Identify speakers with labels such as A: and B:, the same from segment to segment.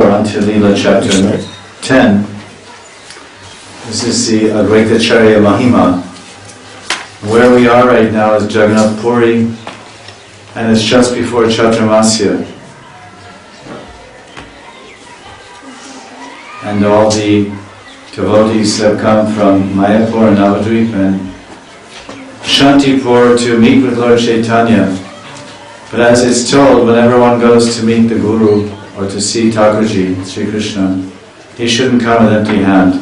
A: Until Leela chapter 10. This is the Advaitacharya Mahima. Where we are right now is Jagannath Puri, and it's just before Chaturmasya. And all the devotees have come from Mayapur and Navadvip and Shantipur to meet with Lord Caitanya. But as it's told, whenever one goes to meet the Guru or to see Thakurji, Sri Krishna, he shouldn't come with empty hand.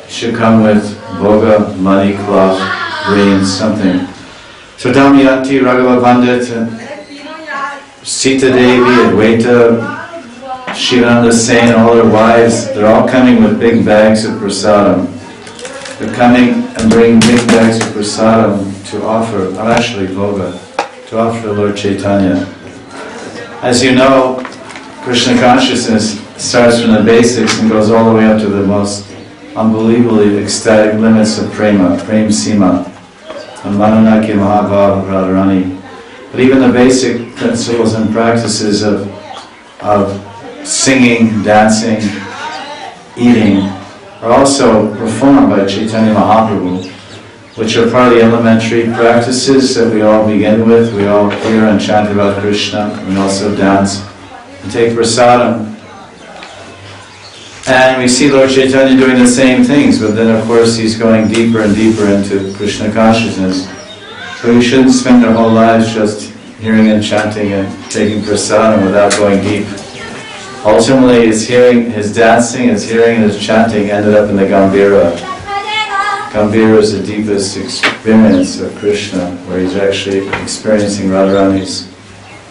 A: He should come with bhoga, money, cloth, grains, something. So Damayanti, Raghava Pandit, and Sita Devi, Advaita, Shivananda Sen, and all their wives, they're all coming with big bags of prasadam. They're coming and bringing big bags of prasadam to offer, actually bhoga, to offer to Lord Caitanya. As you know, Krishna consciousness starts from the basics and goes all the way up to the most unbelievably ecstatic limits of prema, prem sima, and mananaki mahabhava radharani. But even the basic principles and practices of singing, dancing, eating are also performed by Caitanya Mahaprabhu, which are part of the elementary practices that we all begin with. We all hear and chant about Krishna, we also dance and take prasadam. And we see Lord Caitanya doing the same things, but then of course he's going deeper and deeper into Krishna consciousness. So we shouldn't spend our whole lives just hearing and chanting and taking prasadam without going deep. Ultimately his hearing, his dancing, his hearing and his chanting ended up in the Gambhira. Gambhira is the deepest experience of Krishna, where he's actually experiencing Radharani's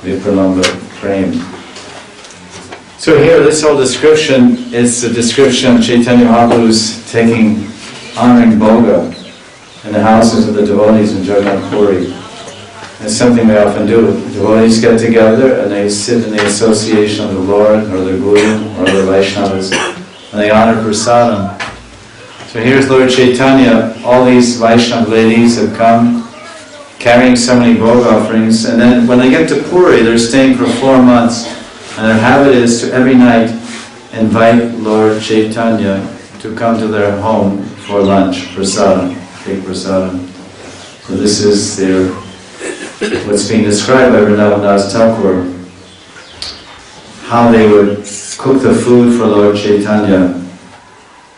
A: Vipralamba frame. So here, this whole description is the description of Caitanya Mahaprabhu's honoring bhoga in the houses of the devotees in Jagannath Puri. It's something we often do. Devotees get together and they sit in the association of the Lord or the Guru or the Vaishnavas and they honor prasadam. So here's Lord Caitanya. All these Vaishnava ladies have come carrying so many bhoga offerings, and then when they get to Puri, they're staying for 4 months. And their habit is to every night invite Lord Caitanya to come to their home for lunch, prasadam, take prasadam. So this is what's being described by Vrindavan Thakur, how they would cook the food for Lord Caitanya.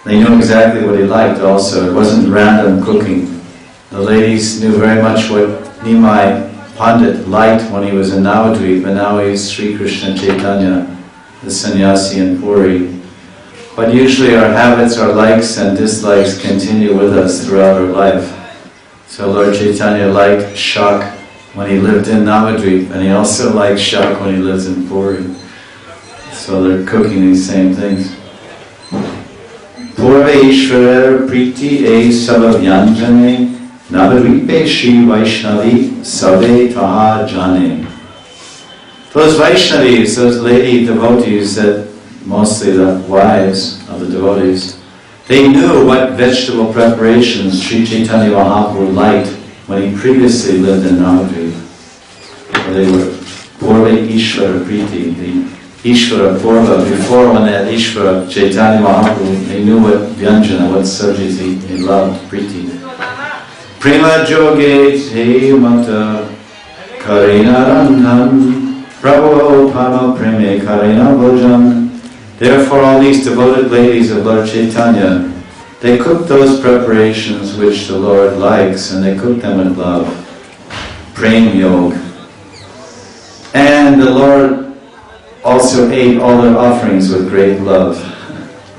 A: They knew exactly what he liked also. It wasn't random cooking. The ladies knew very much what Nimai Pandit liked when he was in Navadvip, and now he's Sri Krishna Chaitanya, the sannyasi in Puri. But usually our habits, our likes and dislikes continue with us throughout our life. So Lord Chaitanya liked shak when he lived in Navadvip, and he also liked shak when he lives in Puri. So they're cooking these same things. Purva Ishvara Priti E Savavyanjane Navadvipe Shri Vaishnavi Save Taha Jane. Those Vaishnavis, those lady devotees, that mostly the wives of the devotees, they knew what vegetable preparations Sri Caitanya Mahaprabhu liked when he previously lived in Navadvip. They were Purva Ishvara Priti, the Ishvara Purva, before when they had Ishvara Caitanya Mahaprabhu, they knew what vyanjana, what subjects he loved, Priti. Prema joge te mata karina randhan prabhu pama preme karina bhojan. Therefore all these devoted ladies of Lord Caitanya, they cook those preparations which the Lord likes, and they cook them with love. Prem yoga. And the Lord also ate all their offerings with great love.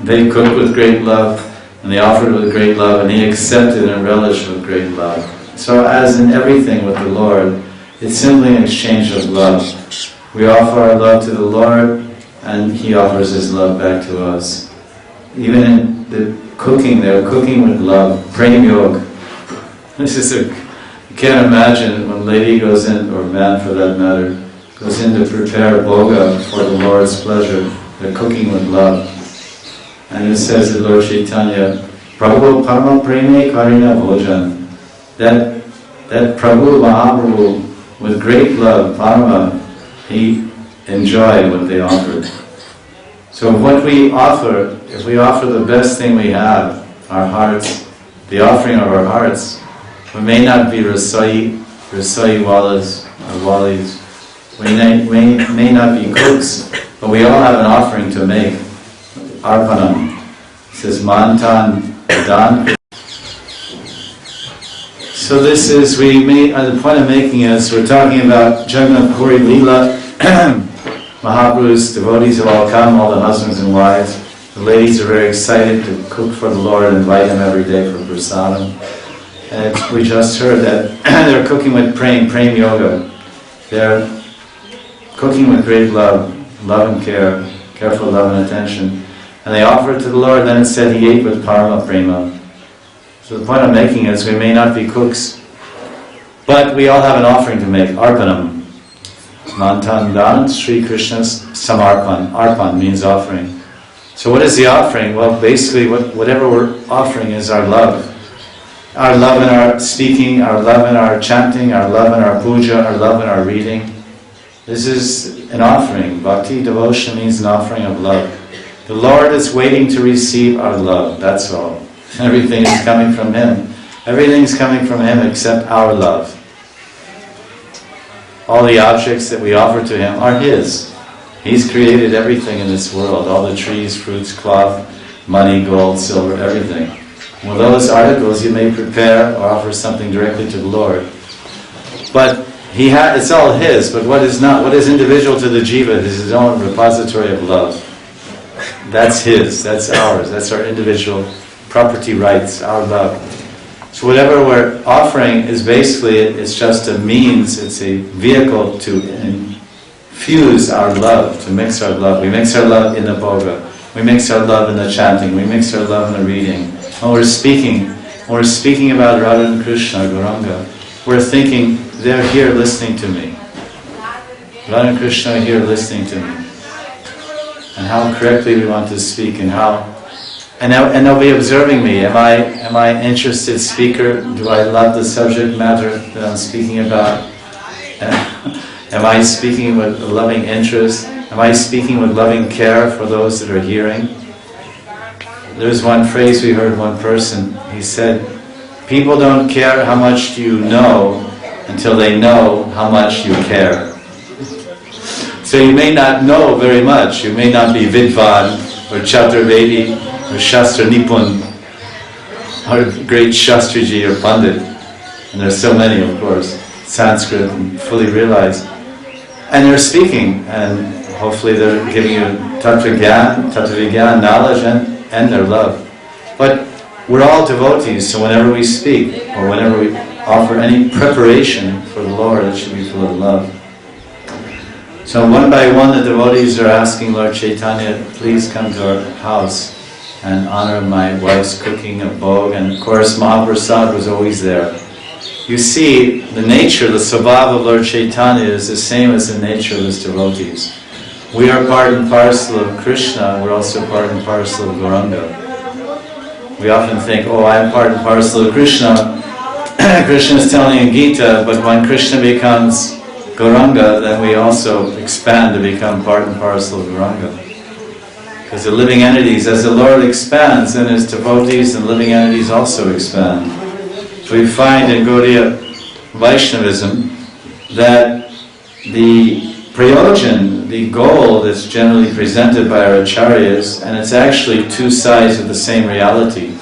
A: They cooked with great love, and they offered with great love, and he accepted and relished with great love. So as in everything with the Lord, it's simply an exchange of love. We offer our love to the Lord, and he offers his love back to us. Even in the cooking, they're cooking with love. Prem yoga. You can't imagine when a lady goes in, or man for that matter, goes in to prepare bhoga for the Lord's pleasure. They're cooking with love. And it says that Lord Caitanya, Prabhu Parma Preme Karina Bhojan, that Prabhu Mahaprabhu, with great love, Parma, he enjoyed what they offered. So what we offer, if we offer the best thing we have, our hearts, the offering of our hearts, we may not be Rasai Walas or Walis, we may not be cooks, but we all have an offering to make. Arpanam. It says Mantan Dan. So this is, the point I'm making is, we're talking about Jagannath Puri Leela. Mahaprabhu's devotees have all come, all the husbands and wives. The ladies are very excited to cook for the Lord and invite Him every day for prasadam. And we just heard that they're cooking with prem yoga. They're cooking with great love and care, careful love and attention. And they offer it to the Lord, then it said He ate with parama prema. So the point I'm making is, we may not be cooks, but we all have an offering to make, arpanam. Mantandan, Sri Krishna's samarpan. Arpan means offering. So what is the offering? Well, basically whatever we're offering is our love. Our love in our speaking, our love in our chanting, our love in our puja, our love in our reading. This is an offering. Bhakti devotion means an offering of love. The Lord is waiting to receive our love, that's all. Everything is coming from Him. Everything is coming from Him except our love. All the objects that we offer to Him are His. He's created everything in this world. All the trees, fruits, cloth, money, gold, silver, everything. With those articles you may prepare or offer something directly to the Lord. But it's all His, but what is individual to the jiva is His own repository of love. That's His, that's ours, that's our individual property rights, our love. So whatever we're offering is basically, it's just a means, it's a vehicle to infuse our love, to mix our love. We mix our love in the bhoga, we mix our love in the chanting, we mix our love in the reading. When we're speaking about Radha and Krishna, Gauranga, we're thinking, they're here listening to me. Radha and Krishna are here listening to me. And how correctly we want to speak, and they'll be observing me. Am I an interested speaker? Do I love the subject matter that I'm speaking about? Am I speaking with loving interest? Am I speaking with loving care for those that are hearing? There's one phrase we heard one person. He said, people don't care how much you know until they know how much you care. So you may not know very much. You may not be Vidvan or Chaturvedi or Shastra Nipun, or great Shastriji or Pandit, and there's so many, of course, Sanskrit and fully realized. And they're speaking, and hopefully they're giving you Tattva-vigyan, knowledge, and their love. But we're all devotees, so whenever we speak, or whenever we offer any preparation for the Lord, it should be full of love. So one by one the devotees are asking Lord Chaitanya, please come to our house and honor my wife's cooking of bhog, and of course Mahaprasad was always there. You see, the nature, the svabha of Lord Chaitanya is the same as the nature of His devotees. We are part and parcel of Krishna, we're also part and parcel of Gauranga. We often think, oh, I'm part and parcel of Krishna. Krishna is telling in Gita, but when Krishna becomes Gauranga, then we also expand to become part and parcel of Gauranga. Because the living entities, as the Lord expands, then His devotees and living entities also expand. So we find in Gaudiya Vaishnavism that the prayojan, the goal that's generally presented by our acharyas, and it's actually two sides of the same reality.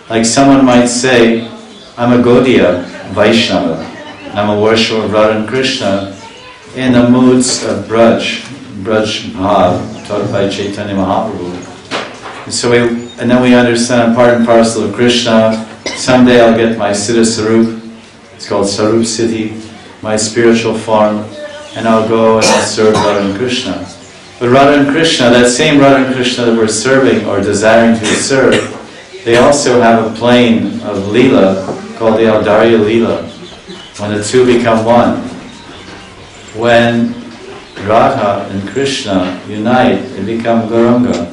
A: Like someone might say, I'm a Gaudiya Vaishnava, and I'm a worshipper of Radha and Krishna in the moods of Braj Bhav, taught by Caitanya Mahaprabhu. And then we understand part and parcel of Krishna. Someday I'll get my Siddha Sarup, it's called Sarup Siddhi, my spiritual form, and I'll go and I'll serve Radha and Krishna. But Radha and Krishna, that same Radha and Krishna that we're serving or desiring to serve, they also have a plane of Leela called the Audarya Leela, when the two become one. When Radha and Krishna unite, they become Gauranga.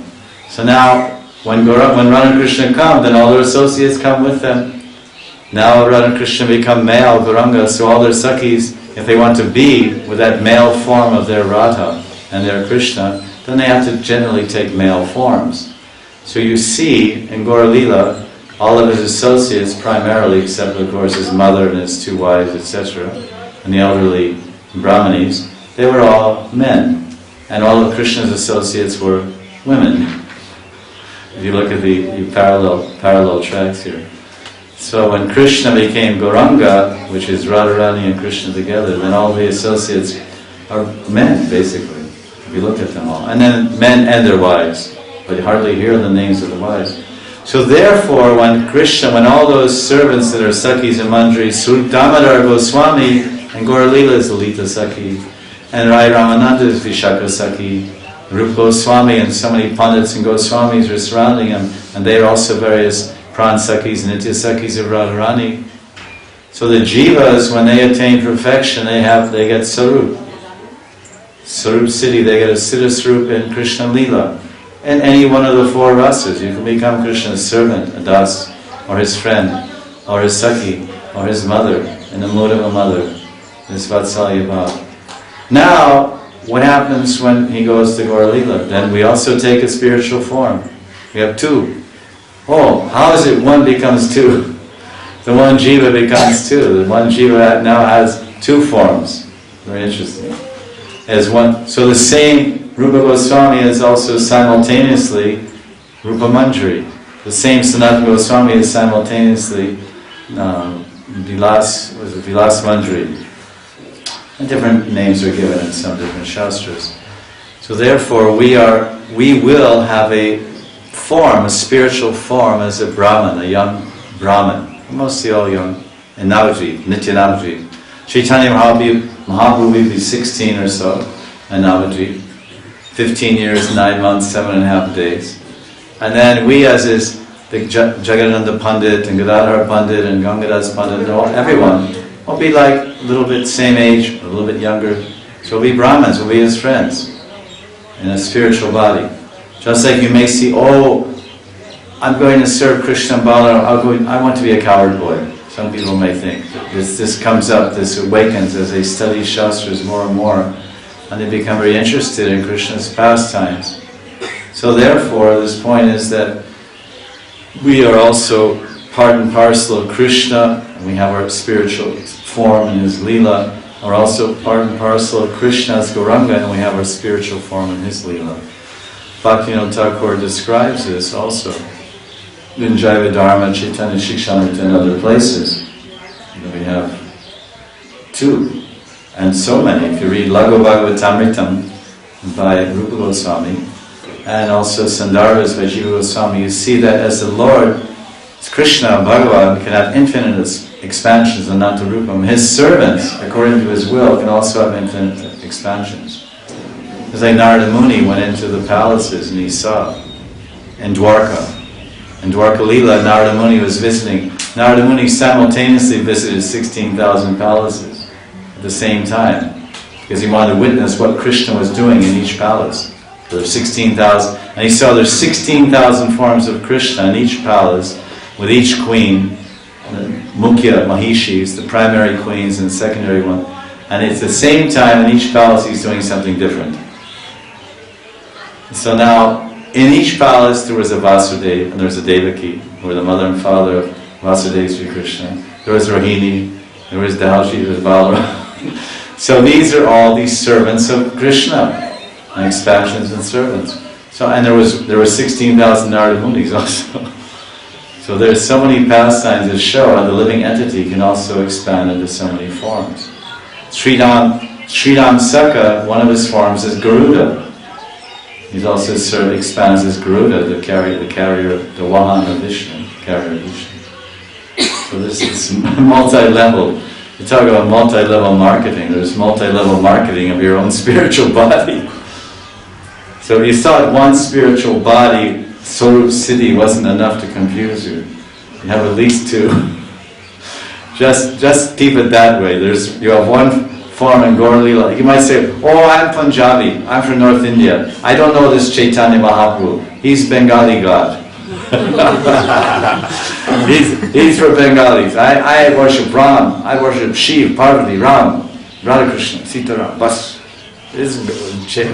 A: So now, when Radha and Krishna come, then all their associates come with them. Now Radha and Krishna become male Gauranga, so all their Sakhis, if they want to be with that male form of their Radha and their Krishna, then they have to generally take male forms. So you see, in Gaur Lila, all of his associates primarily, except of course his mother and his 2 wives, etc., and the elderly Brahmanis, they were all men. And all of Krishna's associates were women. If you look at the parallel tracks here. So when Krishna became Gauranga, which is Radharani and Krishna together, then all the associates are men, basically, if you look at them all. And then men and their wives, but you hardly hear the names of the wives. So therefore, when all those servants that are Sakhis and Manjaris, Swarup Damodar Goswami, and Gaur Lila is Lalita Sakhi, and Rai Ramananda is Vishaka Sakhi, Rupa Goswami and so many Pandits and Goswamis are surrounding him, and they are also various Pran Sakhis and Nitya Sakhis of Radharani. So the Jivas, when they attain perfection, they get Sarup. Sarup Siddhi, they get a Siddha Sarup in Krishna Lila. In any one of the 4 rasas, you can become Krishna's servant, a das, or his friend, or his Sakhi, or his mother, in the mood of a mother. This Vatsalya Bhav. Now, what happens when he goes to Gaur Lila? Then we also take a spiritual form. We have 2. Oh, how is it 1 becomes 2? The 1 jiva becomes 2. The 1 jiva now has 2 forms. Very interesting. As one, so the same Rupa Goswami is also simultaneously Rupa Manjari. The same Sanatana Goswami is simultaneously Vilas Manjari. And different names are given in some different shastras. So therefore we will have a form, a spiritual form as a Brahman, a young Brahman. Mostly all young. In Navadvip, Nitya Navadvip. Caitanya Mahaprabhu will be 16 or so in Navadvip. 15 years, 9 months, 7.5 days. And then we as is the Jagadananda Pandit and Gadadhar Pandit and Gangadas Pandit, everyone will be like a little bit same age, a little bit younger. So we'll be Brahmins, we'll be his friends in a spiritual body. Just like you may see, oh, I'm going to serve Krishna and Balaram, I want to be a coward boy. Some people may think. This comes up, this awakens as they study Shastras more and more, and they become very interested in Krishna's pastimes. So therefore, this point is that we are also part and parcel of Krishna, and we have our spiritual form in his Leela. We're also part and parcel of Krishna's Gauranga, and we have our spiritual form in his Leela. Bhaktivinoda Thakur describes this also in Jaiva Dharma, Chaitanya Shikshamrita, and other places. We have 2, and so many. If you read Laghu Bhagavatamritam by Rupa Goswami, and also Sandarbhas by Jiva Goswami, you see that as the Lord, Krishna, Bhagavan, can have infinite expansions in Anantarupam, his servants, according to his will, can also have infinite expansions. It's like Narada Muni went into the palaces and he saw in Dwarka. In Dwarka Leela, Narada Muni was visiting. Narada Muni simultaneously visited 16,000 palaces at the same time, because he wanted to witness what Krishna was doing in each palace. There were 16,000, and he saw there's 16,000 forms of Krishna in each palace, with each queen, the Mukhya Mahishis, the primary queens and secondary one, and at the same time in each palace he's doing something different. So now, in each palace there was a Vasudeva, and there was a Devaki, who were the mother and father of Vasudeva Sri Krishna. There was Rohini, there was Dalji, there was Balaram. So these are all these servants of Krishna, and expansions and servants. So, and there were 16,000 Narada Munis also. So there's so many pastimes that show how the living entity can also expand into so many forms. Sridham Saka, one of his forms is Garuda. He's also expands as Garuda, the carrier of the Vahan of Vishnu, carrier of Vishnu. So this is multi-level. You talk about multi-level marketing. There's multi-level marketing of your own spiritual body. So if you thought one spiritual body, Swarup Siddhi, wasn't enough to confuse you, you have at least 2. Just keep it that way. You have one form in Gaur Leela. You might say, oh, I'm Punjabi, I'm from North India. I don't know this Caitanya Mahaprabhu. He's Bengali God. he's for Bengalis. I worship Ram, I worship Shiv, Parvati, Ram, Radha Krishna, Sita Ram. Bas. This is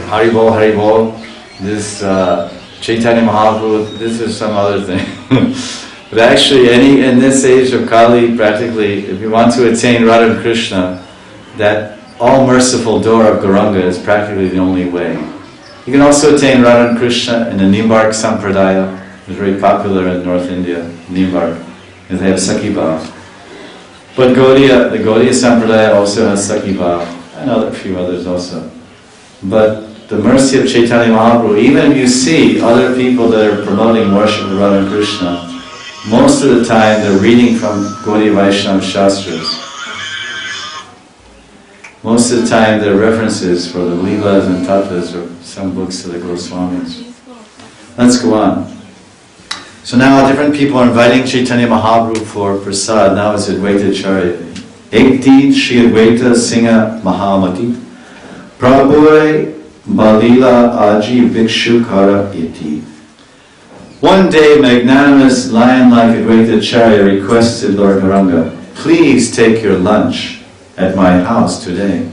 A: Haribol, Haribol. this Caitanya Mahaprabhu, this is some other thing. But actually, in this age of Kali, practically, if you want to attain Radha and Krishna, that all-merciful door of Gauranga is practically the only way. You can also attain Radha and Krishna in the Nimbark Sampradaya. It's very popular in North India, Nimbark, and they have Sakhi Bhav. But the Gaudiya Sampradaya also has Sakhi Bhav, and a few others also. But the mercy of Caitanya Mahaprabhu, even if you see other people that are promoting worship of Radha and Krishna, most of the time they're reading from Gaudiya Vaishnava Shastras. Most of the time they're references for the Leelas and Tattvas or some books of the Goswamis. Let's go on. So now different people are inviting Caitanya Mahaprabhu for prasad. Now it's Advaita Charya. Ekti Shri Advaita Singha Mahamati Prabhuve Balila Aji Bhikshu Kara Iti. One day, magnanimous lion-like Advaita Charya requested Lord Gauranga, please take your lunch at my house today.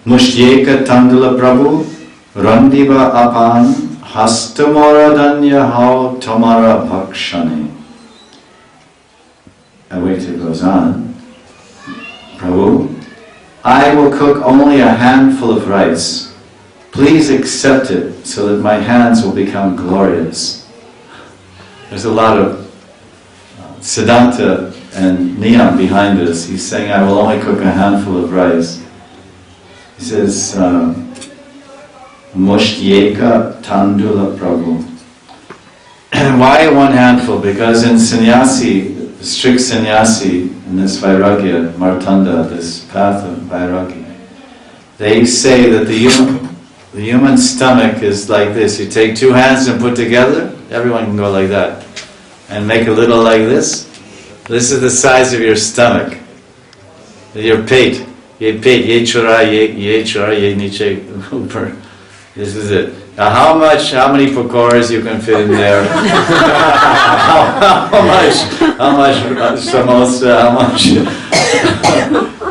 A: Mushyeka Tandula Prabhu Randiva Apan Hastamara Danya Hao Tamara Bhakshane. Advaita goes on, Prabhu, I will cook only a handful of rice. Please accept it so that my hands will become glorious. There's a lot of Siddhanta and niyam behind this. He's saying, I will only cook a handful of rice. He says, Mushyeka Tandula Prabhu. And why one handful? Because in sannyasi, strict sannyasi, in this vairagya, martanda, this path of vairagya, they say that the human stomach is like this. You take two hands and put together, everyone can go like that. And make a little like this. This is the size of your stomach. Your pate. Ye pate, ye chura, ye niche upar. This is it. Now how many pakoras you can fit in there? how much samosa, how much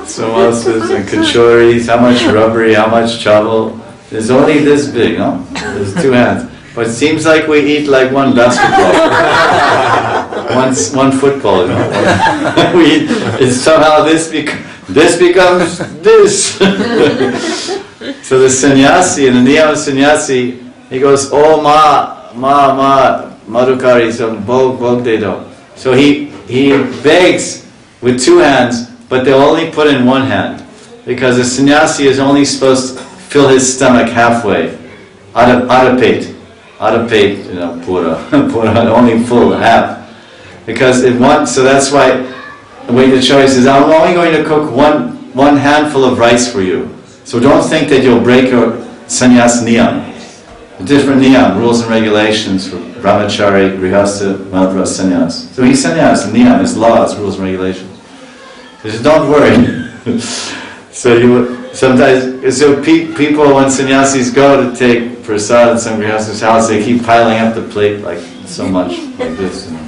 A: samosas and kachoris, how much rubbery, how much chaval. There's only this big, no? There's two hands. But it seems like we eat like one basketball. one football, you know? We eat, it's somehow this becomes this. So the sannyasi, in the niyam sannyasi, he goes, oh ma, madhukari, some bog dedo. So he begs with two hands, but they'll only put in one hand. Because the sannyasi is only supposed to fill his stomach halfway. Adapate, you know, pura, only full, half. Because so that's why the way the choice is, I'm only going to cook one handful of rice for you. So don't think that you'll break your sannyas niyam. Different niyam, rules and regulations for brahmachari, grihastha, manapras, sannyas. So he's sannyas, niyam, his laws, rules and regulations. He says, don't worry. So people, when sannyasis go to take prasad in some grihastha's house, they keep piling up the plate like so much, like this. You know.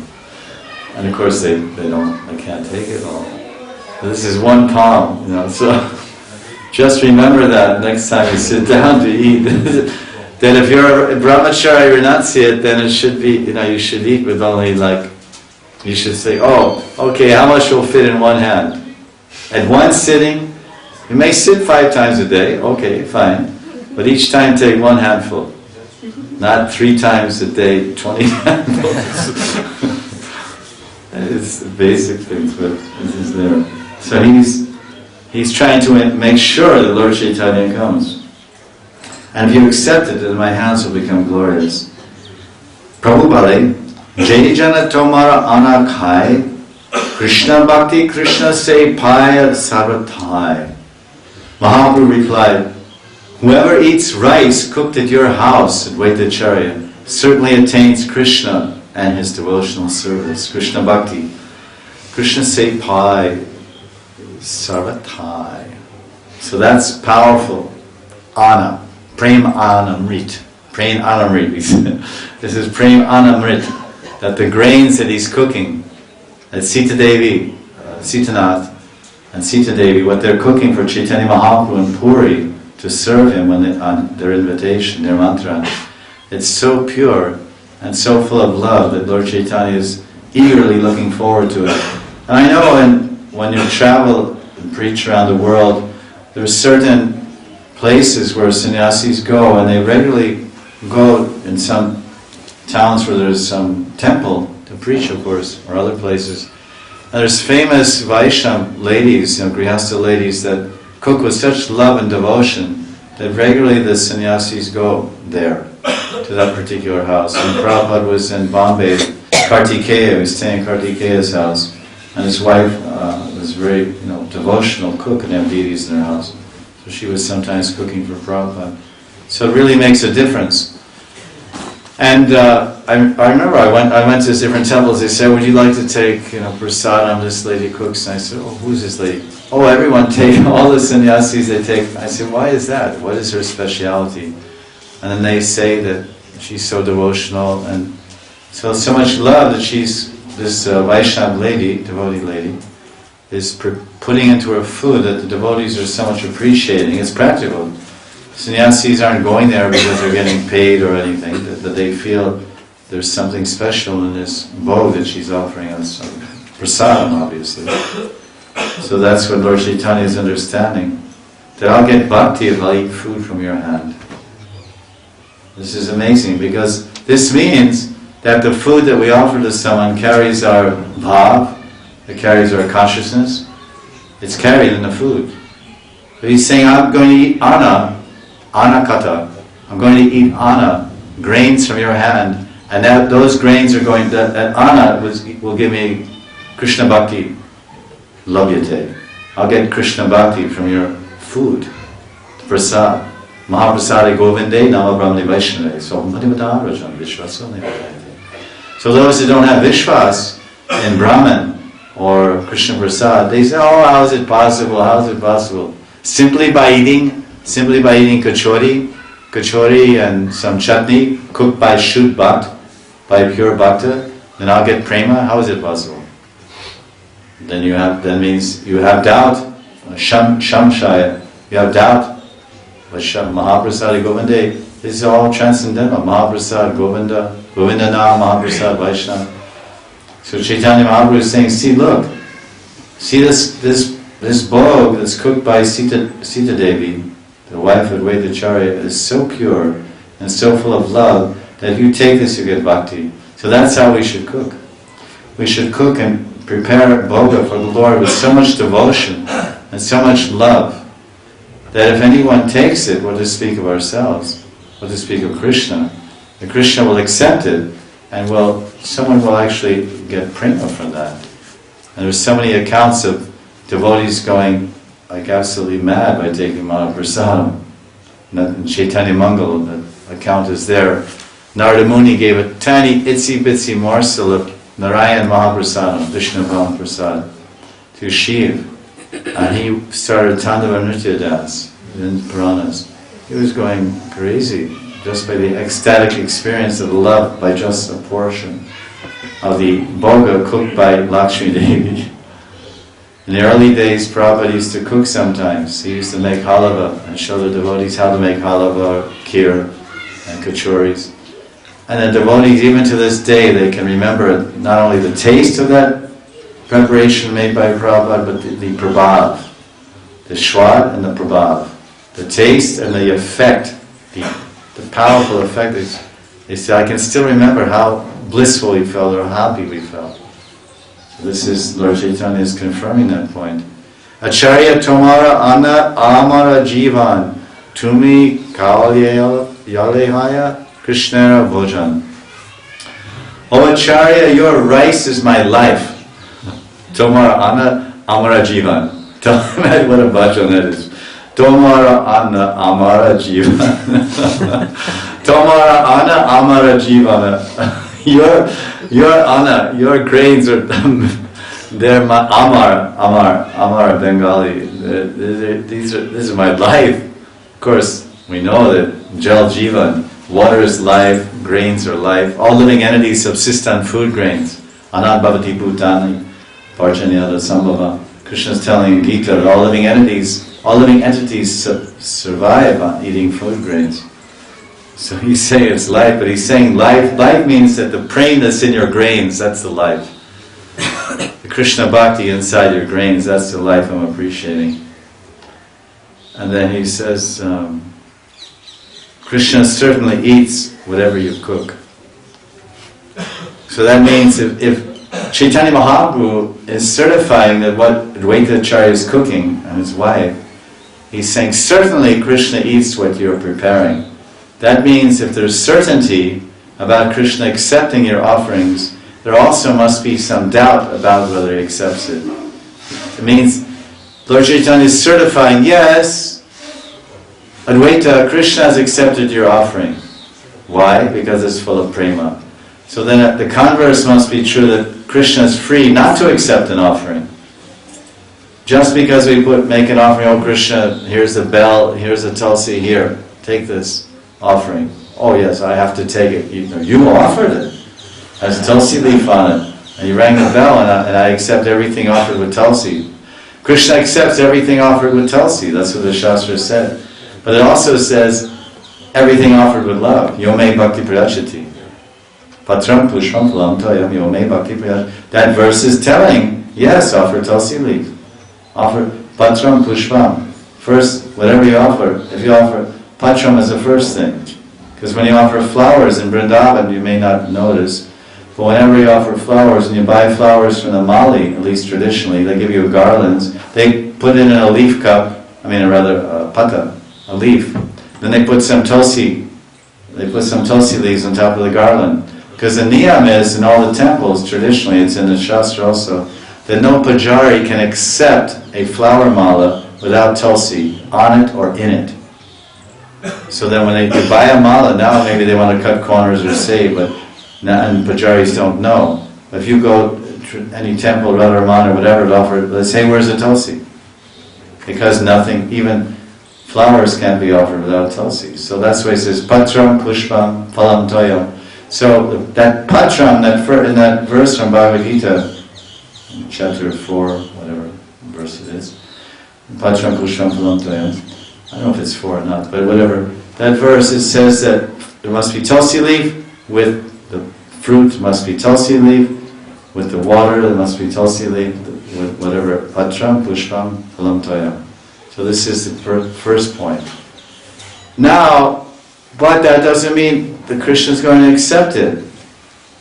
A: And of course they can't take it all. But this is one palm, you know, so just remember that next time you sit down to eat. That if you're a brahmachari renunciate, then it should be, you know, you should eat with only like, you should say, oh, okay, how much will fit in one hand? At one sitting, you may sit 5 times a day, okay, fine. But each time take one handful. Not 3 times a day, 20 handfuls. It's the basic things, but this is there. So he's trying to make sure that Lord Chaitanya comes. And if you accept it, then my hands will become glorious. Prabhupada, Jai Jana Tomara Anakhai, Krishna Bhakti Krishna Se Paya Sarathai. Mahaprabhu replied, whoever eats rice cooked at your house at Vaitacharya certainly attains Krishna and his devotional service. Krishna Bhakti. Krishna Se Paya Sarathai. So that's powerful. Ana. Prem Anamrit. Prem Anamrit. This is Prem Anamrit. That the grains that he's cooking, that Sita Devi, Sitanath, and Sita Devi, what they're cooking for Chaitanya Mahaprabhu and Puri, to serve him on their invitation, their mantra. It's so pure and so full of love that Lord Chaitanya is eagerly looking forward to it. And I know when you travel and preach around the world, there are certain places where sannyasis go, and they regularly go in some towns where there's some temple to preach, of course, or other places. And there's famous Vaishnava ladies, Grihastha ladies, that cook with such love and devotion that regularly the sannyasis go there, to that particular house. When Prabhupada was in Bombay, Kartikeya was staying at Kartikeya's house, and his wife was very devotional cook, and have deities in her house. So she was sometimes cooking for Prabhupada. So it really makes a difference. And I remember I went to different temples. They said, "Would you like to take prasadam? This lady cooks." And I said, "Oh, who's this lady?" "Oh, everyone take, all the sannyasis they take." I said, "Why is that? What is her speciality?" And then they say that she's so devotional and so much love that she's this Vaishnava lady, devotee lady, is putting into her food that the devotees are so much appreciating. It's practical. Sannyasis aren't going there because they're getting paid or anything, that they feel there's something special in this bhog that she's offering us. Prasadam, obviously. So that's what Lord Chaitanya is understanding. That I'll get bhakti if I'll eat food from your hand. This is amazing, because this means that the food that we offer to someone carries our bhav, it carries our consciousness, it's carried in the food. But he's saying, I'm going to eat anakata, I'm going to eat anna, grains from your hand, and those grains are going, that anna will give me Krishna Bhakti Labhyate. I'll get Krishna Bhakti from your food, prasad. Mahaprasade Govinde Nama Brahmani Vaishnave. So those who don't have Vishwas in Brahman or Krishna Prasad, they say, "Oh, how is it possible? How is it possible?" Simply by eating kachori and some chutney cooked by Shuddh Bhakt, by pure Bhakta, then I'll get prema. How is it possible? That means you have doubt. Shamshaya, you have doubt. But Mahaprasad Govinde, this is all transcendental. Mahaprasad Govinda, Govinda Nam, Mahaprasad Vaishnava. So Chaitanya Mahaprabhu is saying, see this bhog that's cooked by Sita Devi, the wife of Vedacharya, is so pure and so full of love that if you take this, you get bhakti. So that's how we should cook. We should cook and prepare bhoga for the Lord with so much devotion and so much love, that if anyone takes it, what to speak of ourselves, what to speak of Krishna, the Krishna will accept it, and someone will actually get prema from that. And there's so many accounts of devotees going like absolutely mad by taking Mahaprasadam. In Chaitanya Mangal, the account is there. Narada Muni gave a tiny itsy bitsy morsel of Narayan Mahaprasadam, Vishnu Mahaprasad, to Shiv. And he started Tandava Nritya dance in Puranas. He was going crazy just by the ecstatic experience of love by just a portion of the bhoga cooked by Lakshmi Devi. In the early days, Prabhupada used to cook sometimes. He used to make halava and show the devotees how to make halava, kheer, and kachoris. And the devotees, even to this day, they can remember not only the taste of that preparation made by Prabhupada, but the prabhav, the shwad and the prabhav, the taste and the effect, the powerful effect. They say, I can still remember how blissful we felt or how happy we felt. So this is, Lord Chaitanya is confirming that point. Acharya tomara anna amara jivan tumi kalyalehaya krishnara bhojan. O Acharya, your rice is my life. Tomara Anna Amara Jivan. What a bhajan that is. Tomara Anna Amara Jivan. Tomara Anna Amara Jivan. Your Anna, your grains are they're my Amar Bengali. This is my life. Of course, we know that Jal Jivan, water is life, grains are life. All living entities subsist on food grains. Anad Bhavati Bhutani. Parjanyada Sambhava. Krishna is telling in Gita that all living entities survive on eating food grains. So he's saying it's life, but he's saying life means that the prem that's in your grains, that's the life. The Krishna Bhakti inside your grains, that's the life I'm appreciating. And then he says, Krishna certainly eats whatever you cook. So that means if Caitanya Mahaprabhu is certifying that what Advaita Acharya is cooking and his wife, he's saying certainly Krishna eats what you're preparing. That means if there's certainty about Krishna accepting your offerings, there also must be some doubt about whether he accepts it. It means Lord Chaitanya is certifying, yes, Advaita, Krishna has accepted your offering. Why? Because it's full of prema. So then the converse must be true, that Krishna is free not to accept an offering. Just because we make an offering, oh Krishna, here's the bell, here's the tulsi, here, take this offering. Oh yes, I have to take it. You offered it. Has tulsi leaf on it. And you rang the bell and I accept everything offered with tulsi. Krishna accepts everything offered with tulsi. That's what the Shastra said. But it also says everything offered with love. Yome bhakti prayachati. Patram pushpam phalam toyam yome bhakti prayachati. That verse is telling, yes, offer tulsi leaf. Offer patram pushpam. First, whatever you offer, if you offer, patram is the first thing. Because when you offer flowers in Vrindavan, you may not notice, but whenever you offer flowers, and you buy flowers from the Mali, at least traditionally, they give you garlands, they put it in a leaf cup, a pata, a leaf. Then they put some tulsi leaves on top of the garland. Because the niyam is, in all the temples, traditionally, it's in the Shastra also, that no pujari can accept a flower mala without tulsi on it or in it. So then when they buy a mala, now maybe they want to cut corners or save, but and pujaris don't know. But if you go to any temple, Radharaman or whatever, to offer, let's say, where's the tulsi? Because nothing, even flowers can't be offered without tulsi. So that's why it says, patram pushpam phalam toyam. So that patram, in that verse from Bhagavad Gita, chapter 4, whatever verse it is, patram pushpam phalam toyam, I don't know if it's 4 or not, but whatever. That verse, it says that there must be tulsi leaf, with the fruit must be tulsi leaf, with the water there must be tulsi leaf, with whatever, patram, pushpam, phalam toyam. So this is the first point. Now, but that doesn't mean that Krishna is going to accept it.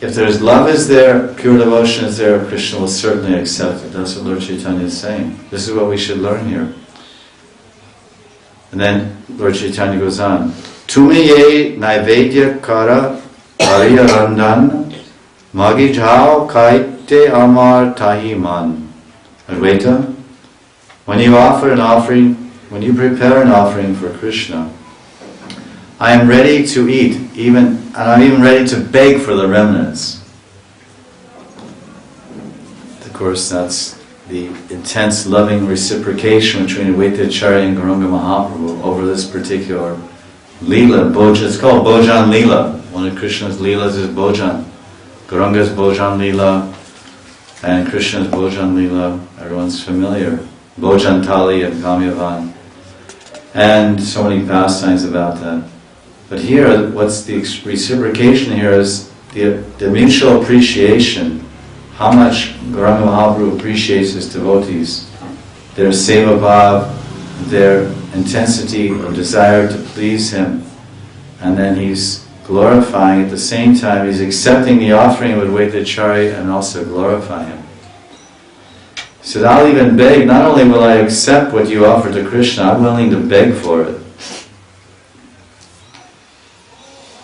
A: If there's love is there, pure devotion is there, Krishna will certainly accept it. That's what Lord Chaitanya is saying. This is what we should learn here. And then Lord Chaitanya goes on, Tumiye naivedya kara ariya randan magi jhao kaite amar tahi man. Advaita, when you offer an offering, when you prepare an offering for Krishna, I am ready to eat, and I'm even ready to beg for the remnants. Of course, that's the intense loving reciprocation between Advaita Acharya and Gauranga Mahaprabhu over this particular Leela, it's called Bhojan Leela. One of Krishna's Leelas is Bhojan. Gauranga's Bhojan Leela and Krishna's Bhojan Leela, everyone's familiar. Bhojan Tali and Kamyavan. And so many pastimes about that. But here, what's the reciprocation here is the mutual appreciation. How much Gauranga Mahaprabhu appreciates his devotees, their seva bhav, their intensity of desire to please him, and then he's glorifying at the same time, he's accepting the offering of Advaita Acharya and also glorifying him. He said, I'll even beg, not only will I accept what you offer to Krishna, I'm willing to beg for it.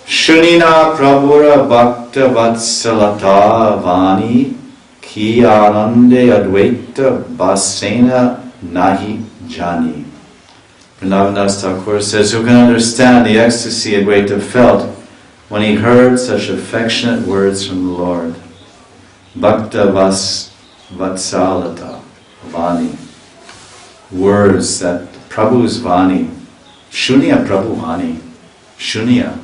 A: Shunina Prabhura Bhakta Vatsalata Vani Ki Anande Advaita Basena Nahi Jani. Vrindavan Thakur says, who can understand the ecstasy Advaita felt when he heard such affectionate words from the Lord? Bhakta Vatsalata Vani. Words that Prabhu's Vani. Shunya Prabhu Vani. Shunya.